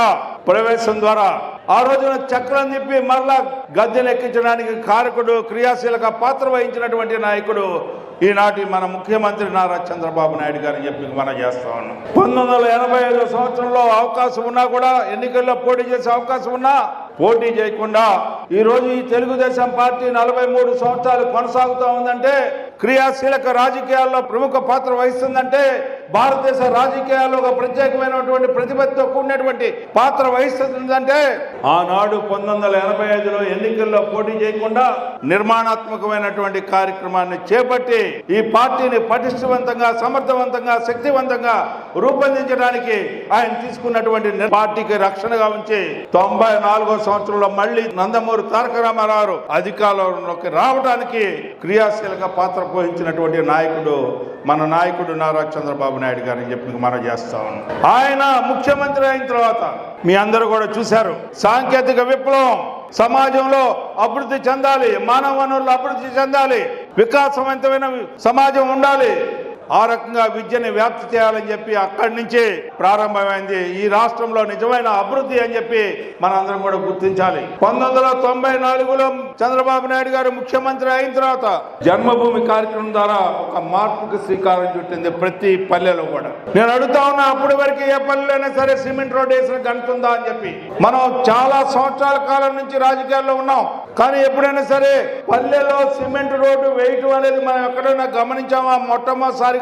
ప్రవేశం ద్వారా ఆ రోజున చక్రం తిప్పి మరలా గద్దెనెక్కించడానికి కారకుడు, క్రియాశీలక పాత్ర వహించినటువంటి నాయకుడు ఈనాటి మన ముఖ్యమంత్రి నారా చంద్రబాబు నాయుడు గారు చెప్పి మనం చేస్తా ఉన్నాం. 1985 సంవత్సరంలో అవకాశం ఉన్నా కూడా, ఎన్నికల్లో పోటీ చేసే అవకాశం ఉన్నా పోటీ చేయకుండా ఈరోజు ఈ తెలుగుదేశం పార్టీ 43 సంవత్సరాలు కొనసాగుతూ ఉందంటే, క్రియాశీలక రాజకీయాల్లో ప్రముఖ పాత్ర వహిస్తుందంటే, భారతదేశ రాజకీయాల్లో ఒక ప్రత్యేకమైనటువంటి ప్రతిభతో కూడినటువంటి పాత్ర వహిస్తుందంటే, ఆనాడు 1985లో ఎన్నికల్లో పోటీ చేయకుండా నిర్మాణాత్మకమైనటువంటి కార్యక్రమాన్ని చేపట్టి ఈ పార్టీని పటిష్టవంతంగా, సమర్థవంతంగా, శక్తివంతంగా రూపొందించడానికి ఆయన తీసుకున్నటువంటి పార్టీకి రక్షణగా ఉంచి 94వ సంవత్సరంలో మళ్ళీ నందమూరి తారక రామారావు అధికారంలోకి రావడానికి క్రియాశీలక పాత్ర పోషించినటువంటి నాయకుడు మన నాయకుడు నారా చంద్రబాబు నాయుడు గారిని చెప్పి మనం చేస్తా ఉన్నాం. ఆయన ముఖ్యమంత్రి అయిన తర్వాత మీ అందరూ కూడా చూశారు, సాంకేతిక విప్లవం, సమాజంలో అభివృద్ధి చెందాలి, మానవ వనరులు అభివృద్ధి చెందాలి, వికాసవంతమైన సమాజం ఉండాలి, ఆ రకంగా విద్యని వ్యాప్తి చేయాలని చెప్పి అక్కడి నుంచే ప్రారంభమైంది ఈ రాష్ట్రంలో నిజమైన అభివృద్ధి అని చెప్పి మనందరం కూడా గుర్తించాలి. 1994లో చంద్రబాబు నాయుడు గారు ముఖ్యమంత్రి అయిన తర్వాత జన్మభూమి కార్యక్రమం ద్వారా ఒక మార్పుకు శ్రీకారం చుట్టింది ప్రతి పల్లెలో కూడా. నేను అడుగుతా ఉన్నా, అప్పటి వరకు ఏ పల్లెలైనా సరే సిమెంట్ రోడ్ వేసిన గంటుందా అని చెప్పి. మనం చాలా సంవత్సరాల కాలం నుంచి రాజకీయాల్లో ఉన్నాం, కానీ ఎప్పుడైనా సరే పల్లెలో సిమెంట్ రోడ్డు వేయటం అనేది మనం ఎక్కడైనా గమనించామా? మొట్టమొదటిసారిగా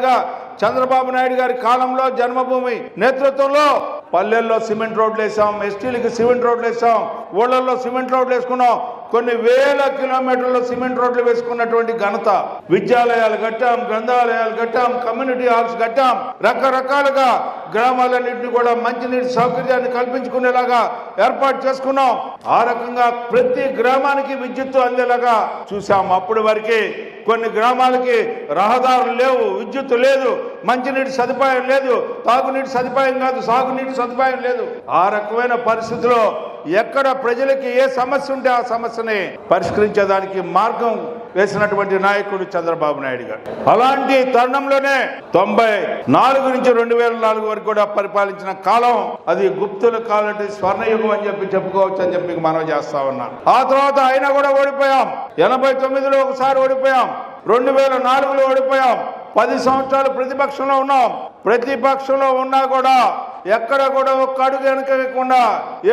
చంద్రబాబు నాయుడు గారి కాలంలో జన్మభూమి నేతృత్వంలో పల్లెల్లో సిమెంట్ రోడ్లు వేసాం, ఎస్టీలకి సిమెంట్ రోడ్లు వేసాం, ఊళ్ళల్లో సిమెంట్ రోడ్లు వేసుకున్నాం, కొన్ని వేల కిలోమీటర్ల సిమెంట్ రోడ్లు వేసుకున్నటువంటి ఘనత. విద్యాలయాలు కట్టాం, గ్రంథాలయాలు కట్టాం, కమ్యూనిటీ హాల్స్ కట్టాం, రకరకాలుగా గ్రామాలన్నింటినీ కూడా మంచినీటి సౌకర్యాన్ని కల్పించుకునేలాగా ఏర్పాటు చేసుకున్నాం. ఆ రకంగా ప్రతి గ్రామానికి విద్యుత్తు అందేలాగా చూసాం. అప్పటి వరకే కొన్ని గ్రామాలకి రహదారులు లేవు, విద్యుత్తు లేదు, మంచినీటి సదుపాయం లేదు, తాగునీటి సదుపాయం కాదు, సాగునీటి సదుపాయం లేదు. ఆ రకమైన పరిస్థితిలో ఎక్కడ ప్రజలకి ఏ సమస్య ఉంటే ఆ సమస్యని పరిష్కరించేదానికి మార్గం వేసినటువంటి నాయకుడు చంద్రబాబు నాయుడు గారు. అలాంటి తరుణంలోనే 94 నుంచి 2004 వరకు కూడా పరిపాలించిన కాలం అది గుప్తుల కాలం, స్వర్ణయుగం అని చెప్పి చెప్పుకోవచ్చు అని చెప్పి మనం చేస్తా ఉన్నాం. ఆ తర్వాత అయినా కూడా ఓడిపోయాం. 89లో ఒకసారి ఓడిపోయాం, 2004లో ఓడిపోయాం. 10 సంవత్సరాలు ప్రతిపక్షంలో ఉన్నాం. ప్రతిపక్షంలో ఉన్నా కూడా ఎక్కడ కూడా ఒక్క అడుగు వెనక వేయకుండా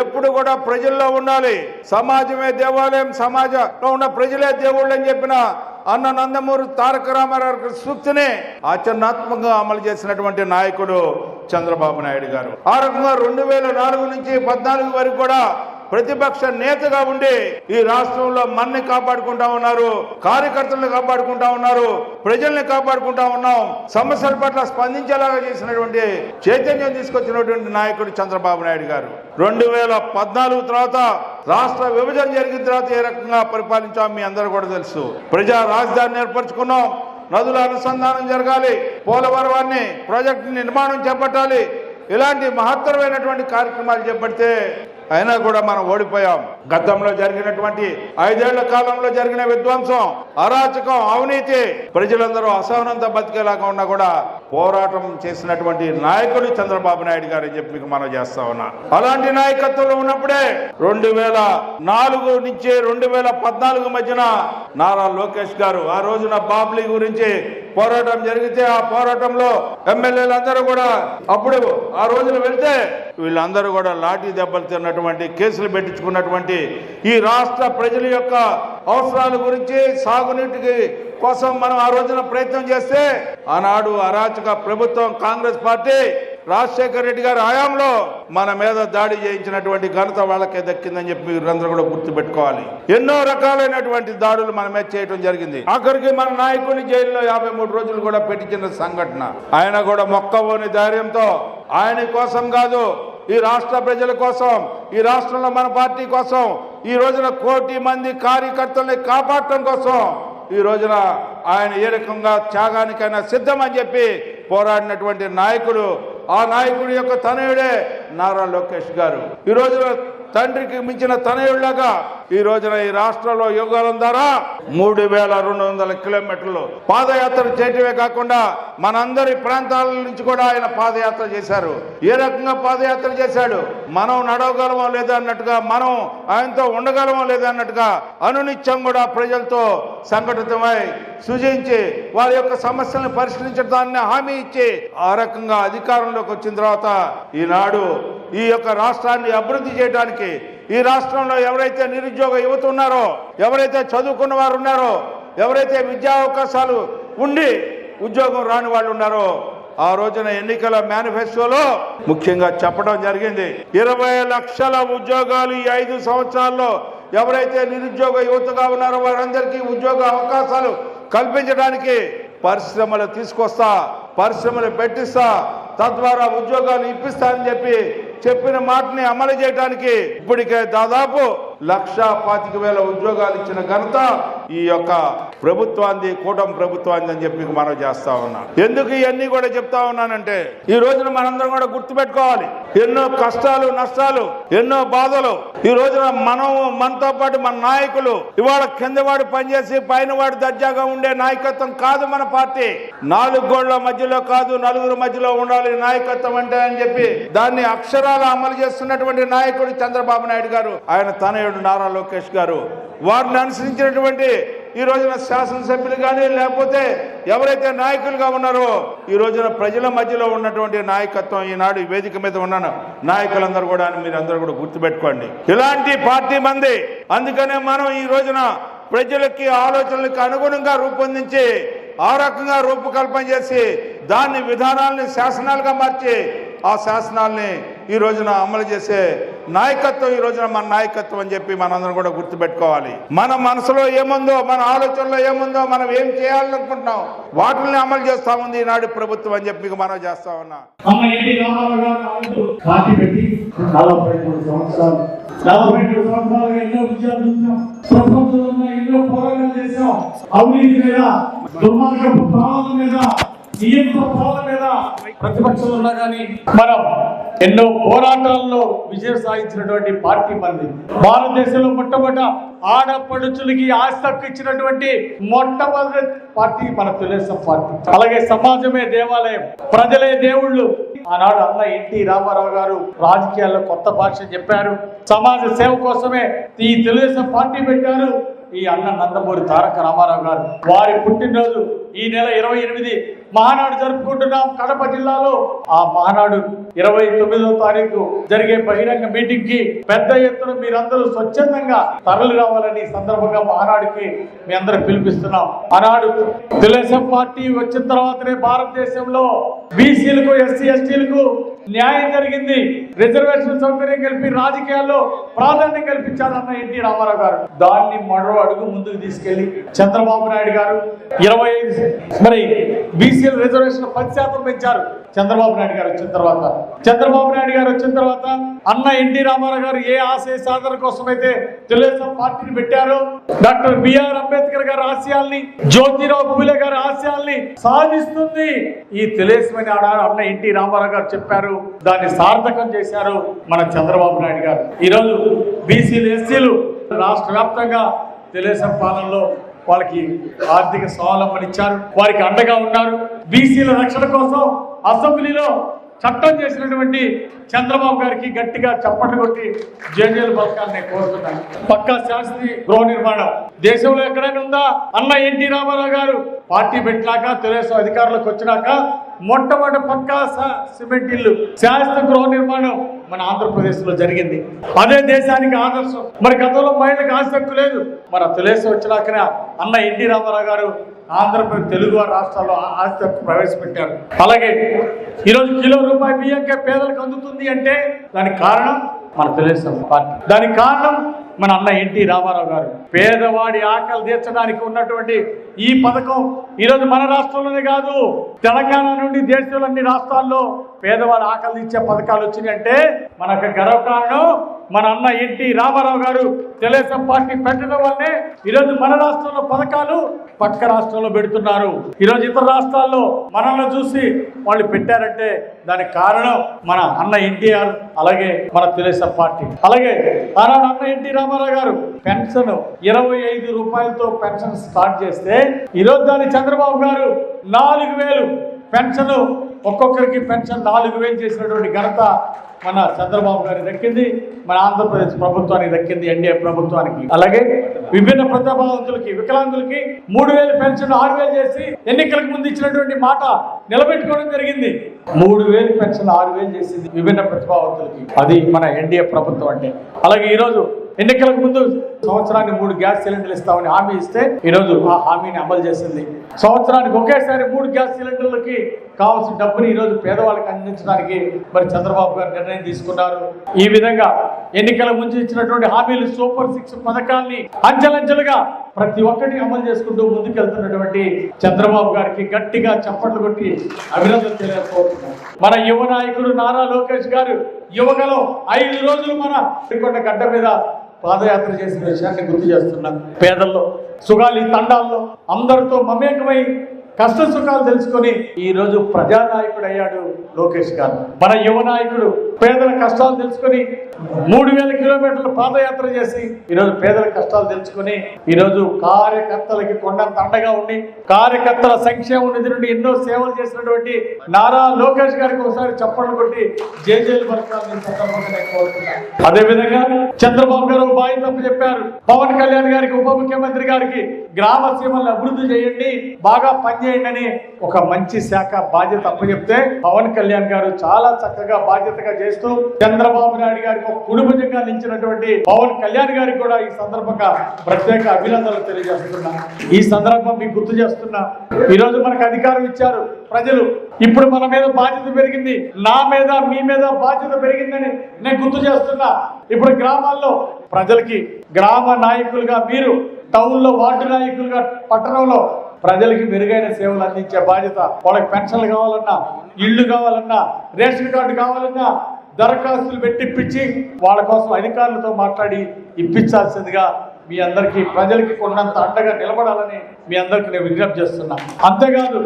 ఎప్పుడు కూడా ప్రజల్లో ఉండాలి. సమాజమే దేవాలయం, సమాజంలో ఉన్న ప్రజలే దేవుళ్ళు అని చెప్పిన అన్న నందమూరి తారక రామారావు సూక్తిని ఆచరణాత్మకంగా అమలు చేసినటువంటి నాయకుడు చంద్రబాబు నాయుడు గారు. ఆ రకంగా 2004 నుంచి 2014 వరకు కూడా ప్రతిపక్ష నేతగా ఉండి ఈ రాష్ట్రంలో మన్ని కాపాడుకుంటా ఉన్నారు, కార్యకర్తలను కాపాడుకుంటా ఉన్నారు, ప్రజల్ని కాపాడుకుంటా ఉన్నాం. సమస్యల పట్ల స్పందించేలాగా చేసినటువంటి చైతన్యం తీసుకొచ్చినటువంటి నాయకుడు చంద్రబాబు నాయుడు గారు. 2014 తర్వాత రాష్ట్ర విభజన జరిగిన తర్వాత ఏ రకంగా పరిపాలించాం మీ అందరూ కూడా తెలుసు. ప్రజా రాజధానిని ఏర్పరచుకున్నాం, నదుల అనుసంధానం జరగాలి, పోలవరాన్ని ప్రాజెక్టు నిర్మాణం చేపట్టాలి, ఇలాంటి మహత్తరమైనటువంటి కార్యక్రమాలు చేపడితే అయినా కూడా మనం ఓడిపోయాం. గతంలో జరిగినటువంటి 5 ఏళ్ల కాలంలో జరిగిన విధ్వంసం, అరాచకం, అవినీతి, ప్రజలందరూ అసహనంతో బతికేలాగా ఉన్నా కూడా పోరాటం చేసినటువంటి నాయకుడు చంద్రబాబు నాయుడు గారు అని చెప్పి మనం చేస్తా ఉన్నా. అలాంటి నాయకత్వంలో ఉన్నప్పుడే 2004 నుంచి 2014 మధ్యన నారా లోకేష్ గారు ఆ రోజున బాబ్లీ గురించి పోరాటం జరిగితే ఆ పోరాటంలో ఎమ్మెల్యేలందరూ కూడా అప్పుడు ఆ రోజున వెళ్తే వీళ్ళందరూ కూడా లాఠీ దెబ్బలు తిన్నటువంటి, కేసులు పెట్టించుకున్నటువంటి ఈ రాష్ట్ర ప్రజల యొక్క అవసరాల గురించి, సాగునీటికి కోసం మనం ఆ రోజున ప్రయత్నం చేస్తే ఆనాడు అరాచక ప్రభుత్వం కాంగ్రెస్ పార్టీ రాజశేఖర రెడ్డి గారి హయాంలో మన మీద దాడి చేయించినటువంటి ఘనత వాళ్ళకే దక్కిందని చెప్పి మీరందరూ కూడా గుర్తుపెట్టుకోవాలి. ఎన్నో రకాలైనటువంటి దాడులు మన మీద చేయడం జరిగింది. ఆఖరికి మన నాయకుడిని జైల్లో 53 రోజులు కూడా పెట్టించిన సంఘటన. ఆయన కూడా మొక్కవోని ధైర్యంతో ఆయన కోసం కాదు, ఈ రాష్ట్ర ప్రజల కోసం, ఈ రాష్ట్రంలో మన పార్టీ కోసం, ఈ రోజున 1 కోటి మంది కార్యకర్తల్ని కాపాడటం కోసం ఈ రోజున ఆయన ఏ రకంగా త్యాగానికైనా సిద్ధమని చెప్పి పోరాడినటువంటి నాయకుడు. ఆ నాయకుడి యొక్క తనయుడే నారా లోకేష్ గారు. ఈ రోజున తండ్రికి మించిన తనయుళ్లగా ఈ రోజున ఈ రాష్ట్రంలో యోగాలం ద్వారా 3200 కిలోమీటర్లు పాదయాత్ర చేయటమే కాకుండా మనందరి ప్రాంతాల నుంచి కూడా ఆయన పాదయాత్ర చేశారు. ఏ రకంగా పాదయాత్ర చేశాడు? మనం నడవగలమో లేదా అన్నట్టుగా, మనం ఆయనతో ఉండగలమో లేదా అన్నట్టుగా అనునిత్యం కూడా ప్రజలతో సంఘటితమై సూచించి వారి యొక్క సమస్యలను పరిష్కరించడాన్ని హామీ ఇచ్చి ఆ రకంగా అధికారంలోకి వచ్చిన తర్వాత ఈనాడు ఈ యొక్క రాష్ట్రాన్ని అభివృద్ధి చేయడానికి, ఈ రాష్ట్రంలో ఎవరైతే నిరుద్యోగ యువత ఉన్నారో, ఎవరైతే చదువుకున్న వారు ఉన్నారో, ఎవరైతే విద్యా అవకాశాలు ఉండి ఉద్యోగం రాని వాళ్ళు ఉన్నారో, ఆ రోజున ఎన్నికల మేనిఫెస్టోలో ముఖ్యంగా చెప్పడం జరిగింది 20 లక్షల ఉద్యోగాలు ఈ 5 సంవత్సరాల్లో ఎవరైతే నిరుద్యోగ యువతగా ఉన్నారో వారందరికీ ఉద్యోగ అవకాశాలు కల్పించడానికి పరిశ్రమలు తీసుకొస్తా, పరిశ్రమలు పెట్టిస్తా, తద్వారా ఉద్యోగాలు ఇప్పిస్తా అని చెప్పిన మాటని అమలు చేయడానికి ఇప్పటికే దాదాపు 1,25,000 ఉద్యోగాలు ఇచ్చిన ఘనత ఈ యొక్క ప్రభుత్వాన్ని, కూటమి ప్రభుత్వాన్ని అని చెప్పి మనం చేస్తా ఉన్నాం. ఎందుకు ఇవన్నీ కూడా చెప్తా ఉన్నానంటే ఈ రోజున మనందరం కూడా గుర్తుపెట్టుకోవాలి, ఎన్నో కష్టాలు నష్టాలు, ఎన్నో బాధలు. ఈ రోజున మనతో పాటు మన నాయకులు ఇవాళ కింద వాడు పనిచేసి పైన వాడు దర్జాగా ఉండే నాయకత్వం కాదు మన పార్టీ. 4 గోళ్ల మధ్యలో కాదు, 4 మధ్యలో ఉండాలి నాయకత్వం అంటే అని చెప్పి దాన్ని అక్షరాలు అమలు చేస్తున్నటువంటి నాయకుడు చంద్రబాబు నాయుడు గారు, ఆయన తనయుడు నారా లోకేష్ గారు. వారిని అనుసరించినటువంటి ఈ రోజున శాసనసభ్యులు కానీ లేకపోతే ఎవరైతే నాయకులుగా ఉన్నారో ఈ రోజున ప్రజల మధ్యలో ఉన్నటువంటి నాయకత్వం ఈనాడు ఈ వేదిక మీద ఉన్న నాయకులందరూ కూడా మీరందరూ కూడా గుర్తుపెట్టుకోండి. ఇలాంటి పార్టీ మంది. అందుకనే మనం ఈ రోజున ప్రజలకి ఆలోచనలకు అనుగుణంగా రూపొందించి ఆ రకంగా రూపకల్పన చేసి దాన్ని విధానాలని శాసనాలుగా మార్చి ఆ శాసనాల్ని ఈ రోజున అమలు చేసే నాయకత్వం ఈ రోజున మన నాయకత్వం అని చెప్పి మనందరం కూడా గుర్తుపెట్టుకోవాలి. మన మనసులో ఏముందో, మన ఆలోచనలో ఏముందో, మనం ఏం చేయాలనుకుంటున్నాం వాటిని అమలు చేస్తా ఉంది ఈనాడు ప్రభుత్వం అని చెప్పి మనం చేస్తా ఉన్నా. 42 సంవత్సరాలుగా ఎన్నో విజయాలు చూసాం. ప్రపంచంలో ఎన్నో పోరాటాలు చేశాం. అవినీతి మీద, దుర్మార్గపు పాలన మీద, నియంత్రణ పాలన మీద ప్రతిపక్షంలో ఉన్నా కానీ మనం ఎన్నో పోరాటాల్లో విజయం సాధించినటువంటి పార్టీ మంది. భారతదేశంలో మొట్టమొదట ఆడపడుచులకి ఆస్తి హక్కు ఇచ్చినటువంటి మొట్టమొదటి పార్టీ మన తెలుగుదేశం పార్టీ. అలాగే సమాజమే దేవాలయం, ప్రజలే దేవుళ్ళు. ఆనాడు అన్న ఎన్టీ రామారావు గారు రాజకీయాల్లో కొత్త భాష చెప్పారు. సమాజ సేవ కోసమే ఈ తెలుగుదేశం పార్టీ పెట్టారు. ఈ అన్న నందమూరి తారక రామారావు గారు వారి పుట్టినరోజు ఈ నెల 28 మహానాడు జరుపుకుంటున్నాం కడప జిల్లాలో. ఆ మహానాడు 29వ తారీఖు జరిగే బహిరంగ మీటింగ్ కి పెద్ద ఎత్తున మీరందరూ స్వచ్ఛందంగా తరలి రావాలని సందర్భంగా మహానాడుకి మీ అందరూ పిలిపిస్తున్నాం. ఆనాడు తెలుగుదేశం పార్టీ వచ్చిన తర్వాతనే భారతదేశంలో బీసీలకు, ఎస్సీ ఎస్టీలకు న్యాయం జరిగింది. రిజర్వేషన్ సౌకర్యం కలిపి రాజకీయాల్లో ప్రాధాన్యం కల్పించారు అన్న ఎన్టీ రామారావు గారు. దాన్ని మరో అడుగు ముందుకు తీసుకెళ్లి చంద్రబాబు నాయుడు గారు 25 మరి బీసీల రిజర్వేషన్ 10% పెంచారు. చంద్రబాబు నాయుడు గారు వచ్చిన తర్వాత అన్న ఎన్టీ రామారావు గారు ఏ ఆశయ సాధన కోసం అయితే తెలుగుదేశం పార్టీని పెట్టారో, డాక్టర్ బిఆర్ అంబేద్కర్ గారి ఆశయాల్ని, జ్యోతిరావు పూలే గారి ఆశయాల్ని సాధిస్తుంది ఈ తెలుగుదేశం అని అన్న ఎన్టీ రామారావు గారు చెప్పారు. దాన్ని సార్థకం చేశారు మన చంద్రబాబు నాయుడు గారు. ఈరోజు బీసీలు, ఎస్సీలు రాష్ట్ర వ్యాప్తంగా తెలుగుదేశం పాలనలో వాళ్ళకి ఆర్థిక స్వావలంబన ఇచ్చారు, వారికి అండగా ఉన్నారు. బీసీల రక్షణ కోసం అసెంబ్లీలో చట్టం చేసినటువంటి చంద్రబాబు గారికి గట్టిగా చప్పట్లు కొట్టి జేజేలు పలకాలని కోరుతున్నాను. పక్కా శాస్త్రి గృహ నిర్మాణం దేశంలో ఎక్కడైనా ఉందా? అన్న ఎన్టీ రామారావు గారు పార్టీ పెట్టినాక, తెలుగుదేశం అధికారంలోకి వచ్చినాక మొట్టమొదటి పక్కా సిమెంట్ ఇల్లు, శాస్త్ర గృహ నిర్మాణం మన ఆంధ్రప్రదేశ్ లో జరిగింది. అదే దేశానికి ఆదర్శం. మరి గతంలో మహిళలకు ఆస్తి హక్కు లేదు. మన తెలుగుదేశం వచ్చినాకనే అన్న ఎన్టీ రామారావు గారు ఆంధ్రప్రదేశ్ తెలుగు రాష్ట్రాల్లో ఆస్తి హక్కు ప్రవేశపెట్టారు. అలాగే ఈరోజు కిలో రూపాయి బియ్యంకే పేదలకు అందుతుంది అంటే దానికి కారణం మన తెలుగుదేశం పార్టీ. దానికి కారణం మన అన్న ఎన్టీ రామారావు గారు. పేదవాడి ఆకలి తీర్చడానికి ఉన్నటువంటి ఈ పథకం ఈరోజు మన రాష్ట్రంలోనే కాదు, తెలంగాణ నుండి దేశంలో అన్ని రాష్ట్రాల్లో పేదవాడి ఆకలి తీర్చే పథకాలు వచ్చినాయంటే మనకు గర్వకారణం మన అన్న ఎన్టీ రామారావు గారు తెలుగుదేశం పార్టీ పెట్టడం వల్లే ఈరోజు మన రాష్ట్రంలో పథకాలు పక్క రాష్ట్రంలో పెడుతున్నారు. ఈరోజు ఇతర రాష్ట్రాల్లో మనల్ని చూసి వాళ్ళు పెట్టారంటే దానికి కారణం మన అన్న ఎన్టీఆర్, అలాగే మన తెలుగుదేశం పార్టీ. అలాగే ఆనాడు అన్న ఎన్టీ రామారావు గారు పెన్షన్ 25 రూపాయలతో పెన్షన్ స్టార్ట్ చేస్తే ఈరోజు దాన్ని చంద్రబాబు గారు 4,000 పెన్షన్, ఒక్కొక్కరికి పెన్షన్ 4,000 చేసినటువంటి ఘనత మన చంద్రబాబు గారికి దక్కింది, మన ఆంధ్రప్రదేశ్ ప్రభుత్వానికి దక్కింది, ఎన్డీఏ ప్రభుత్వానికి. అలాగే విభిన్న ప్రతిభావంతులకి, వికలాంగులకి 3,000 పెన్షన్ 6,000 చేసి ఎన్నికలకు ముందు ఇచ్చినటువంటి మాట నిలబెట్టుకోవడం జరిగింది. 3,000 పెన్షన్ 6,000 చేసింది విభిన్న ప్రతిభావంతులకి. అది మన ఎన్డీఏ ప్రభుత్వం అంటే. అలాగే ఈరోజు ఎన్నికలకు ముందు సంవత్సరానికి 3 గ్యాస్ సిలిండర్లు ఇస్తామని హామీ ఇస్తే ఈరోజు ఆ హామీని అమలు చేసింది. సంవత్సరానికి ఒకేసారి 3 గ్యాస్ సిలిండర్లకి కావాల్సిన డబ్బుని ఈరోజు పేదవాళ్ళకి అందించడానికి మరి చంద్రబాబు గారు నిర్ణయం తీసుకున్నారు. ఈ విధంగా ఎన్నికల ముందు ఇచ్చినటువంటి హామీలు సూపర్ 6 పథకాల్ని అంచెలంచెలుగా ప్రతి ఒక్కటి అమలు చేసుకుంటూ ముందుకెళ్తున్నటువంటి చంద్రబాబు గారికి గట్టిగా చప్పట్లు కొట్టి అభినందనలు తెలియజేస్తున్నాం. మన యువ నాయకుడు నారా లోకేష్ గారు యువగలో 5 రోజులు మన శ్రీకొండ గడ్డ మీద పాదయాత్ర చేసిన విషయాన్ని గుర్తు చేస్తున్నాం. పేదల్లో, సుగాలి తండాల్లో అందరితో మమేకమై కష్ట సుఖాలు తెలుసుకొని ఈ రోజు ప్రజానాయకుడు అయ్యాడు లోకేష్ గారు. మన యువ నాయకుడు పేదల కష్టాలు తెలుసుకొని 3,000 కిలోమీటర్లు పాదయాత్ర చేసి ఈరోజు పేదల కష్టాలు తెలుసుకొని ఈరోజు కార్యకర్తలకి కొండంత అండగా ఉండి కార్యకర్తల సంక్షేమ నిధి నుండి ఎన్నో సేవలు చేసినటువంటి నారా లోకేష్ గారికి ఒకసారి చప్పట్లు కొట్టి జేజేలు పలకాలని సందర్భంగా కోరుతున్నాను. అదేవిధంగా చంద్రబాబు గారు బాధ్యత చెప్పారు. పవన్ కళ్యాణ్ గారికి, ఉప ముఖ్యమంత్రి గారికి గ్రామ సీమలను అభివృద్ధి చేయండి, బాగా పనిచేయండి అని ఒక మంచి శాఖ బాధ్యత అప్పచెప్తే పవన్ కళ్యాణ్ గారు చాలా చక్కగా బాధ్యతగా చేస్తూ చంద్రబాబు నాయుడు గారికి ఒక కుటుంబంగా నిలిచినటువంటి పవన్ కళ్యాణ్ గారికి కూడా ఈ సందర్భంగా ప్రత్యేక అభినందనలు తెలియజేస్తున్నా. ఈ సందర్భం మీకు గుర్తు చేస్తున్నా. ఈ రోజు మనకు అధికారం ఇచ్చారు ప్రజలు, ఇప్పుడు మన మీద బాధ్యత పెరిగింది, నా మీద మీ మీద బాధ్యత పెరిగిందని నేను గుర్తు చేస్తున్నా. ఇప్పుడు గ్రామాల్లో ప్రజలకి గ్రామ నాయకులుగా మీరు, టౌన్లో వార్డు నాయకులుగా పట్టణంలో ప్రజలకి మెరుగైన సేవలు అందించే బాధ్యత. వాళ్ళకి పెన్షన్లు కావాలన్నా, ఇళ్లు కావాలన్నా, రేషన్ కార్డు కావాలన్నా దరఖాస్తులు పెట్టిప్పించి వాళ్ళ కోసం అధికారులతో మాట్లాడి ఇప్పించాల్సిందిగా మీ అందరికీ, ప్రజలకి కొన్నంత అండగా నిలబడాలని మీ అందరికీ నేను విజ్ఞప్తి చేస్తున్నా. అంతేకాదు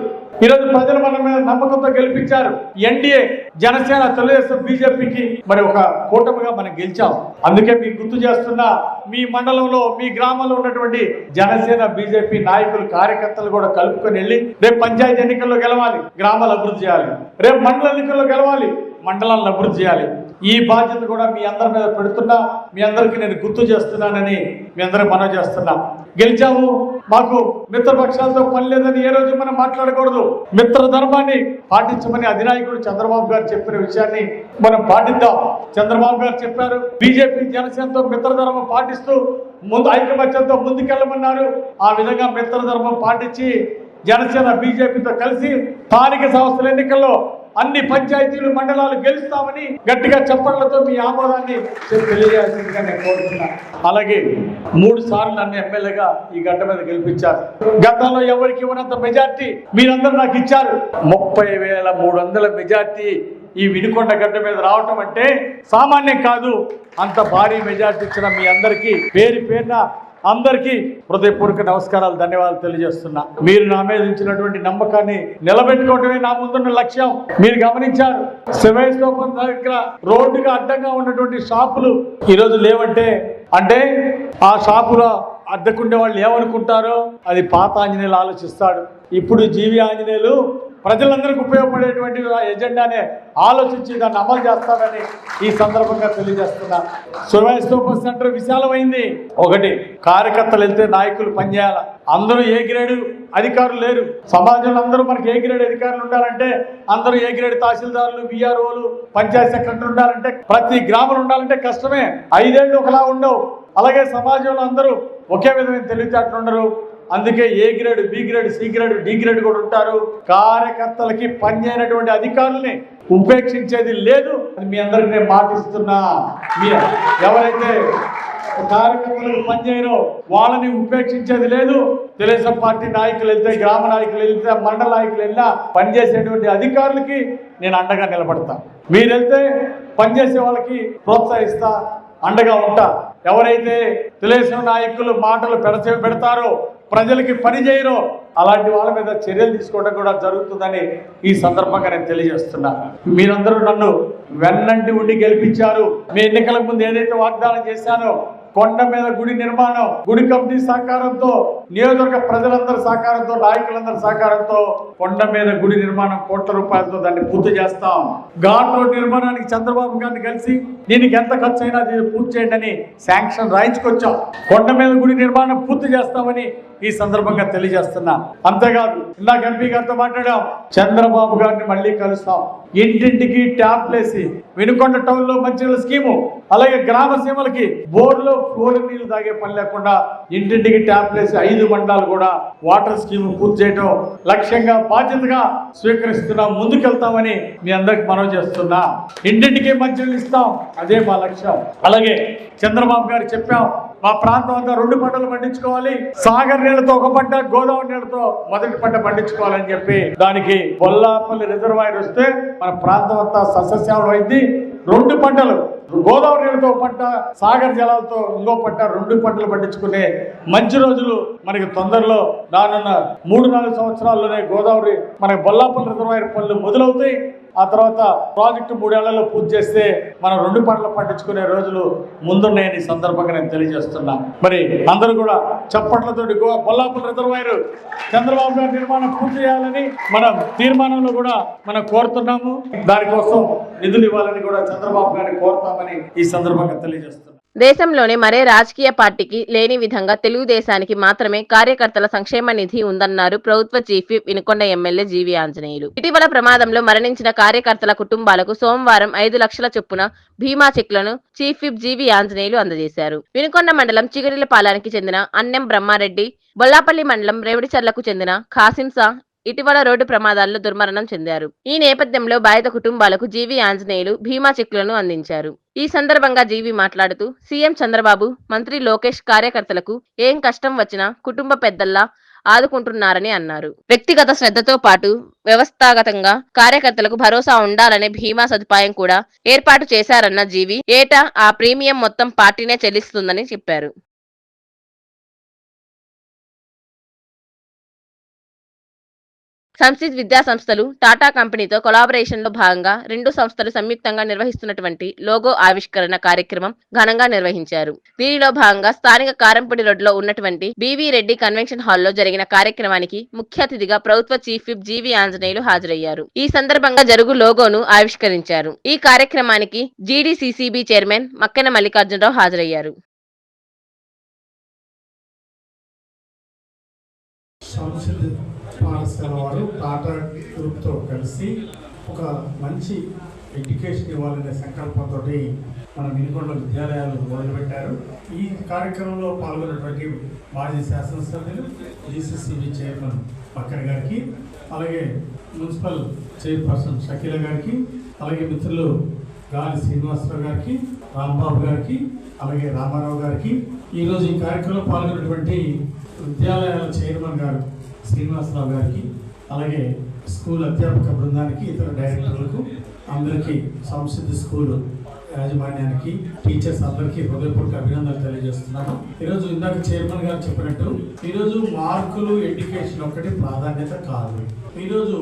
ఈరోజు ప్రజలు మన మీద నమ్మకంతో గెలిపించారు. ఎన్డీఏ, జనసేన, తెలుగుదేశం, బీజేపీకి మరి ఒక కూటమిగా మనం గెలిచాం. అందుకే మీకు గుర్తు చేస్తున్నా, మీ మండలంలో, మీ గ్రామంలో ఉన్నటువంటి జనసేన, బీజేపీ నాయకులు, కార్యకర్తలు కూడా కలుపుకొని వెళ్ళి రేపు పంచాయతీ ఎన్నికల్లో గెలవాలి, గ్రామాలు అభివృద్ధి చేయాలి. రేపు మండల ఎన్నికల్లో గెలవాలి, మండలాలను అభివృద్ధి చేయాలి. ఈ బాధ్యత కూడా మీ అందరి మీద పెడుతున్నా, మీ అందరికీ నేను గుర్తు చేస్తున్నానని మీ అందరికి మనవి చేస్తున్నా. గెలిచాము, మాకు మిత్రపక్షాలతో పని లేదని ఏ రోజు మనం మాట్లాడకూడదు. మిత్ర ధర్మాన్ని పాటించమని అధినాయకుడు చంద్రబాబు గారు చెప్పిన విషయాన్ని మనం పాటిద్దాం. చంద్రబాబు గారు చెప్పారు, బీజేపీ జనసేనతో మిత్రధర్మం పాటిస్తూ ముందు ఐకమత్యంతో ముందుకెళ్ళమన్నారు. ఆ విధంగా మిత్రధర్మం పాటించి జనసేన, బీజేపీతో కలిసి స్థానిక సంస్థల ఎన్నికల్లో అన్ని పంచాయతీలు, మండలాలు గెలుస్తామని గట్టిగా చప్పట్లతో మీ ఆమోదాన్ని తెలియజేయాల్సిందిగా నేను కోరుతున్నాను. అలాగే 3 సార్లు నన్ను ఎమ్మెల్యేగా ఈ గడ్డ మీద గెలిపించారు. గతంలో ఎవరికి ఇవ్వనంత మెజార్టీ మీరందరూ నాకు ఇచ్చారు. 30,300 మెజార్టీ ఈ వినుకొండ గడ్డ మీద రావటం అంటే సామాన్యం కాదు. అంత భారీ మెజార్టీ ఇచ్చిన మీ అందరికీ పేరు పేరున అందరికీ హృదయపూర్వక నమస్కారాలు, ధన్యవాదాలు తెలియజేస్తున్నా. మీరు నా మీద ఇచ్చినటువంటి నమ్మకాన్ని నిలబెట్టుకోవటమే నా ముందున్న లక్ష్యం. మీరు గమనించారు, శివైస్తోపం దగ్గర రోడ్డుగా అడ్డంగా ఉన్నటువంటి షాపులు ఈరోజు లేవంటే అంటే ఆ షాపులో అద్దెకుండే వాళ్ళు ఏమనుకుంటారో అది పాత ఆంజనేయులు ఆలోచిస్తాడు. ఇప్పుడు జీవి ఆంజనేయులు ప్రజలందరికీ ఉపయోగపడేటువంటి ఎజెండానే ఆలోచించి దాన్ని అమలు చేస్తారని ఈ సందర్భంగా తెలియజేస్తున్నా. శివైస్తోపం సెంటర్ విశాలమైంది. ఒకటి, కార్యకర్తలు వెళ్తే నాయకులు పనిచేయాలి. అందరూ ఏ గ్రేడు అధికారులు లేరు. సమాజంలో అందరూ మనకి ఏ గ్రేడ్ అధికారులు ఉండాలంటే అందరూ ఏ గ్రేడ్ తహసీల్దారులు, విఆర్ఓలు, పంచాయతీ సెక్రటరీ ఉండాలంటే, ప్రతి గ్రామంలో ఉండాలంటే కష్టమే. 5 ఏళ్ళు ఒకలా ఉండవు. అలాగే సమాజంలో అందరూ ఒకే విధమైన తెలివితేటలు ఉండరు. అందుకే A grade, B grade, C grade, D grade కూడా ఉంటారు. కార్యకర్తలకి పనిచేయనటువంటి అధికారుల్ని ఉపేక్షించేది లేదు అని మీ అందరికీ నేను మాటిస్తున్నా. ఎవరైతే కార్యకర్తలకు పనిచేయరు, వాళ్ళని ఉపేక్షించేది లేదు. తెలుగుదేశం పార్టీ నాయకులు వెళ్తే, గ్రామ నాయకులు వెళ్తే, మండల నాయకులు వెళ్ళినా పనిచేసేటువంటి అధికారులకి నేను అండగా నిలబడతా. మీరు వెళ్తే పనిచేసే వాళ్ళకి ప్రోత్సహిస్తా, అండగా ఉంటా. ఎవరైతే తెలుగుదేశం నాయకులు మాటలు పెడతారో, ప్రజలకి పని చేయరో, అలాంటి వాళ్ళ మీద చర్యలు తీసుకోవడం కూడా జరుగుతుందని ఈ సందర్భంగా నేను తెలియజేస్తున్నా. మీరందరూ నన్ను వెన్నంటి ఉండి గెలిపించారు. మీ ఎన్నికలకు ముందు ఏదైతే వాగ్దానం చేశానో, కొండ మీద గుడి నిర్మాణం, గుడి కమిటీ సహకారంతో, నియోజకవర్గ ప్రజలందరి సహకారంతో, నాయకులందరి సహకారంతో కొండ మీద గుడి నిర్మాణం కోట్ల రూపాయలతో దాన్ని పూర్తి చేస్తాం. ఘాట్ రోడ్ నిర్మాణానికి చంద్రబాబు గారిని కలిసి దీనికి ఎంత ఖర్చు అయినా దీన్ని పూర్తి చేయండి అని శాంక్షన్ రాయించుకొచ్చాం. కొండ మీద గుడి నిర్మాణం పూర్తి చేస్తామని ఈ సందర్భంగా తెలియజేస్తున్నా. అంతేకాదు, ఇందాక ఎంపీ గారితో మాట్లాడాం, చంద్రబాబు గారిని మళ్ళీ కలుస్తాం. ఇంటింటికి ట్యాప్లు వేసి వినుకొండ టౌన్ లో మంచినీళ్ళ స్కీము, అలాగే గ్రామ సీమలకి బోర్డులో ఫ్లోర్ నీళ్లు తాగే పని లేకుండా ఇంటింటికి ట్యాప్లు వేసి 5 మండలాలు కూడా వాటర్ స్కీమ్ పూర్తి చేయడం లక్ష్యంగా, బాధ్యతగా స్వీకరిస్తున్నాం. ముందుకెళ్తామని మీ అందరికి మనవి చేస్తున్నా. ఇంటింటికి మంచినీళ్ళు ఇస్తాం, అదే మా లక్ష్యం. అలాగే చంద్రబాబు గారు చెప్పాం, మా ప్రాంతం అంతా 2 పంటలు పండించుకోవాలి, సాగర్ నీళ్లతో ఒక పంట, గోదావరి నీళ్లతో మొదటి పంట పండించుకోవాలని చెప్పి దానికి బొల్లాపల్లి రిజర్వాయర్ వస్తే మన ప్రాంతం అంతా సస్యశ్యామలం అయింది. 2 పంటలు, గోదావరి నీళ్ళతో పంట, సాగర్ జలాలతో ఇంకో పంట, 2 పంటలు పండించుకునే మంచి రోజులు మనకి తొందరలో రానున్న 3-4 సంవత్సరాల్లోనే గోదావరి మనకి బొల్లాపల్లి రిజర్వాయర్ పనులు మొదలవుతాయి. ఆ తర్వాత ప్రాజెక్టు 3 ఏళ్లలో పూర్తి చేస్తే మనం 2 పంటలు పండించుకునే రోజులు ముందున్నాయని సందర్భంగా నేను తెలియజేస్తున్నా. మరి అందరూ కూడా చప్పట్లతోటి బొల్లాపల్లి రిజర్వాయర్ చంద్రబాబు గారి నిర్మాణం పూర్తి చేయాలని మనం తీర్మానంలో కూడా మనం కోరుతున్నాము. దానికోసం నిధులు ఇవ్వాలని కూడా చంద్రబాబు గారిని కోరుతామని ఈ సందర్భంగా తెలియజేస్తున్నాం. దేశంలోనే మరే రాజకీయ పార్టీకి లేని విధంగా తెలుగుదేశానికి మాత్రమే కార్యకర్తల సంక్షేమ నిధి ఉందన్నారు ప్రభుత్వ చీఫ్ విప్ వినుకొండ ఎమ్మెల్యే జీవి ఆంజనేయులు. ఇటీవల ప్రమాదంలో మరణించిన కార్యకర్తల కుటుంబాలకు సోమవారం 5 లక్షల చొప్పున బీమా చెక్లను చీఫ్ విప్ జీవి ఆంజనేయులు అందజేశారు. వినుకొండ మండలం చిగరిలపాలెంకి చెందిన అన్నెం బ్రహ్మారెడ్డి, బొల్లాపల్లి మండలం రేవడిచర్లకు చెందిన ఖాసిం ఇటీవల రోడ్డు ప్రమాదాల్లో దుర్మరణం చెందారు. ఈ నేపథ్యంలో బాధిత కుటుంబాలకు జీవి ఆంజనేయులు బీమా చెక్కులను అందించారు. ఈ సందర్భంగా జీవి మాట్లాడుతూ, సీఎం చంద్రబాబు, మంత్రి లోకేష్ కార్యకర్తలకు ఏం కష్టం వచ్చినా కుటుంబ పెద్దల్లా ఆదుకుంటున్నారని అన్నారు. వ్యక్తిగత శ్రద్ధతో పాటు వ్యవస్థాగతంగా కార్యకర్తలకు భరోసా ఉండాలనే బీమా సదుపాయం కూడా ఏర్పాటు చేశారన్న జీవి, ఏటా ఆ ప్రీమియం మొత్తం పార్టీనే చెల్లిస్తుందని చెప్పారు. సంసిద్ విద్యా సంస్థలు టాటా కంపెనీతో కొలాబరేషన్ లో భాగంగా 2 సంస్థలు సంయుక్తంగా నిర్వహిస్తున్నటువంటి లోగో ఆవిష్కరణ కార్యక్రమం ఘనంగా నిర్వహించారు. దీనిలో భాగంగా స్థానిక కారంపూడి రోడ్లో ఉన్నటువంటి బీవీ రెడ్డి కన్వెన్షన్ హాల్లో జరిగిన కార్యక్రమానికి ముఖ్య అతిథిగా ప్రభుత్వ చీఫ్ విప్ జీవి ఆంజనేయులు హాజరయ్యారు. ఈ సందర్భంగా జరుగు లోగోను ఆవిష్కరించారు. ఈ కార్యక్రమానికి జీడీసీసీబీ చైర్మన్ మక్కెన మల్లికార్జునరావు హాజరయ్యారు. పాఠశాల వారు టాటా గ్రూప్తో కలిసి ఒక మంచి ఎడ్యుకేషన్ ఇవ్వాలనే సంకల్పంతో మన వినుకొండ విద్యాలయాలు మొదలుపెట్టారు. ఈ కార్యక్రమంలో పాల్గొన్నటువంటి మాజీ శాసనసభ్యులు, జీసీసీబీ చైర్మన్ మక్కన గారికి, అలాగే మున్సిపల్ చైర్పర్సన్ షకీల గారికి, అలాగే మిత్రులు గాలి శ్రీనివాసరావు గారికి, రాంబాబు గారికి, అలాగే రామారావు గారికి, ఈరోజు ఈ కార్యక్రమంలో పాల్గొన్నటువంటి విద్యాలయాల చైర్మన్ గారు శ్రీనివాసరావు గారికి, అలాగే స్కూల్ అధ్యాపక బృందానికి, ఇతర డైరెక్టర్లకు, అందరికీ సంసిద్ధి స్కూల్ యాజమాన్యానికి, టీచర్స్ అందరికీ హృదయపూర్వక అభినందనలు తెలియజేస్తున్నాను. ఈరోజు ఇందాక చైర్మన్ గారు చెప్పినట్టు ఈరోజు మార్కులు, ఎడ్యుకేషన్ ఒక్కటి ప్రాధాన్యత కాదు. ఈరోజు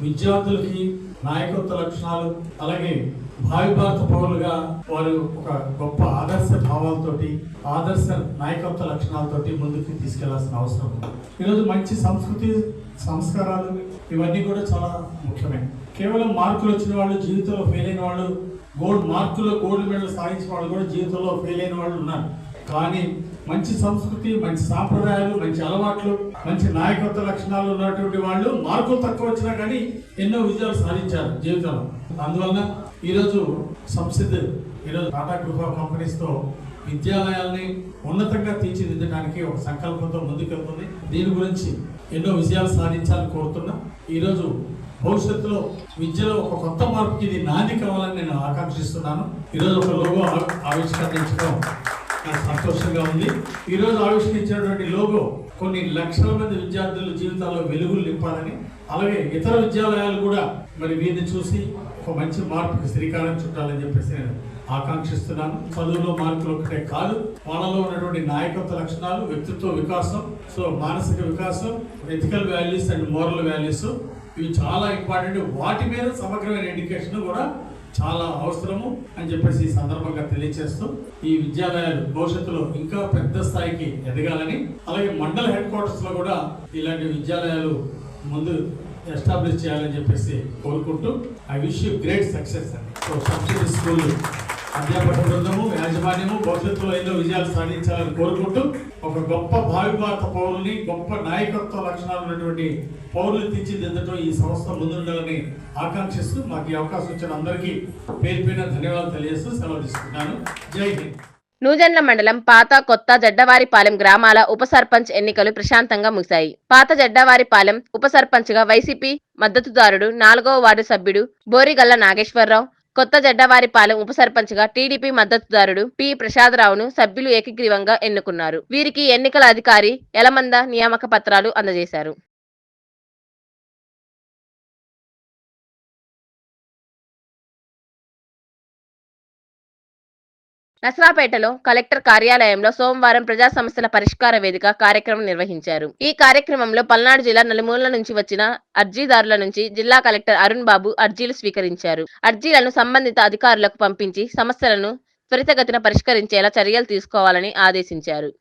విద్యార్థులకి నాయకత్వ లక్షణాలు, అలాగే భావి భారత పౌరులుగా వారు ఒక గొప్ప ఆదర్శ భావాలతోటి, ఆదర్శ నాయకత్వ లక్షణాలతోటి ముందుకు తీసుకెళ్లాల్సిన అవసరం ఉంది. ఈరోజు మంచి సంస్కృతి, సంస్కారాలు ఇవన్నీ కూడా చాలా ముఖ్యమే. కేవలం మార్కులు వచ్చిన వాళ్ళు, జీవితంలో ఫెయిల్ అయిన వాళ్ళు, గోల్డ్ మెడల్ సాధించిన వాళ్ళు కూడా జీవితంలో ఫెయిల్ అయిన వాళ్ళు ఉన్నారు. కానీ మంచి సంస్కృతి, మంచి సాంప్రదాయాలు, మంచి అలవాట్లు, మంచి నాయకత్వ లక్షణాలు ఉన్నటువంటి వాళ్ళు మార్కులు తక్కువ వచ్చినా కానీ ఎన్నో విజయాలు సాధించారు జీవితంలో. అందువలన ఈరోజు సంసిద్ధ్ ఈరోజు టాటా గ్రూప్ ఆఫ్ కంపెనీస్తో విద్యాలయాల్ని ఉన్నతంగా తీర్చిదిద్దడానికి ఒక సంకల్పంతో ముందుకెళ్తుంది. దీని గురించి ఎన్నో విజయాలు సాధించాలని కోరుతున్నా. ఈరోజు భవిష్యత్తులో విద్యలో ఒక కొత్త మార్పుకి ఇది నాంది కావాలని నేను ఆకాంక్షిస్తున్నాను. ఈరోజు ఒక లోగో ఆవిష్కరించడం నాకు సంతోషంగా ఉంది. ఈ రోజు ఆవిష్కరించినటువంటి లోగో కొన్ని లక్షల మంది విద్యార్థుల జీవితాల్లో వెలుగులు నింపాలని, అలాగే ఇతర విద్యాలయాలు కూడా మరి వీరిని చూసి ఒక మంచి మార్పుకి శ్రీకారం చుట్టాలని చెప్పేసి నేను ఆకాంక్షిస్తున్నాను. చదువులో మార్కులు ఒకటే కాదు, వాళ్ళలో ఉన్నటువంటి నాయకత్వ లక్షణాలు, వ్యక్తిత్వ వికాసం, సో మానసిక వికాసం, ethical values and moral values, ఇవి చాలా ఇంపార్టెంట్. వాటి మీద సమగ్రమైన ఎడ్యుకేషన్ కూడా చాలా అవసరము అని చెప్పేసి ఈ సందర్భంగా తెలియజేస్తూ, ఈ విద్యాలయాలు భవిష్యత్తులో ఇంకా పెద్ద స్థాయికి ఎదగాలని, అలాగే మండల హెడ్ క్వార్టర్స్ లో కూడా ఇలాంటి విద్యాలయాలు ముందు ఎస్టాబ్లిష్ చేయాలని చెప్పేసి కోరుకుంటూ, I wish you great success అండి. సో సబ్సిడీ స్కూల్ అధ్యాపక బృందము, యాజమాన్యము భవిష్యత్తులో ఎన్నో విజయాలు సాధించాలని కోరుకుంటూ, ఒక గొప్ప భావి భారత పౌరుని, గొప్ప నాయకత్వ లక్షణాలు ఉన్నటువంటి పౌరులు తీర్చిదిద్దటం ఈ సంస్థ ముందుండాలని ఆకాంక్షిస్తూ, మాకు ఈ అవకాశం ఇచ్చిన అందరికీ పేరు పేరున ధన్యవాదాలు తెలియజేస్తూ సెలవు తీసుకుంటున్నాను. జై హింద్. నూజెండ్ల మండలం పాత కొత్త జడ్డవారిపాలెం గ్రామాల ఉప సర్పంచ్ ఎన్నికలు ప్రశాంతంగా ముగిశాయి. పాత జడ్డవారిపాలెం ఉప సర్పంచ్ గా వైసీపీ మద్దతుదారుడు 4వ వార్డు సభ్యుడు బోరిగల్ల నాగేశ్వరరావు, కొత్త జడ్డవారిపాలెం ఉప సర్పంచ్ గా టీడీపీ మద్దతుదారుడు పి ప్రసాదరావును సభ్యులు ఏకగ్రీవంగా ఎన్నుకున్నారు. వీరికి ఎన్నికల అధికారి యలమంద నియామక పత్రాలు అందజేశారు. నసరాపేటలో కలెక్టర్ కార్యాలయంలో సోమవారం ప్రజా సమస్యల పరిష్కార వేదిక కార్యక్రమం నిర్వహించారు. ఈ కార్యక్రమంలో పల్నాడు జిల్లా నలుమూలల నుంచి వచ్చిన అర్జీదారుల నుంచి జిల్లా కలెక్టర్ అరుణ్ బాబు అర్జీలు స్వీకరించారు. అర్జీలను సంబంధిత అధికారులకు పంపించి సమస్యలను త్వరితగతిన పరిష్కరించేలా చర్యలు తీసుకోవాలని ఆదేశించారు.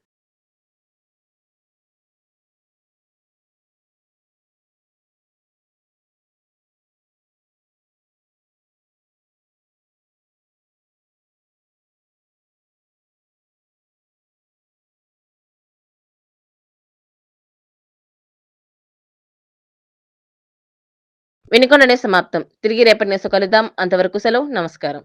వినుకొండనే సమాప్తం. తిరిగి రేపటి న్యూస్ కలుద్దాం. అంతవరకు సెలవు. నమస్కారం.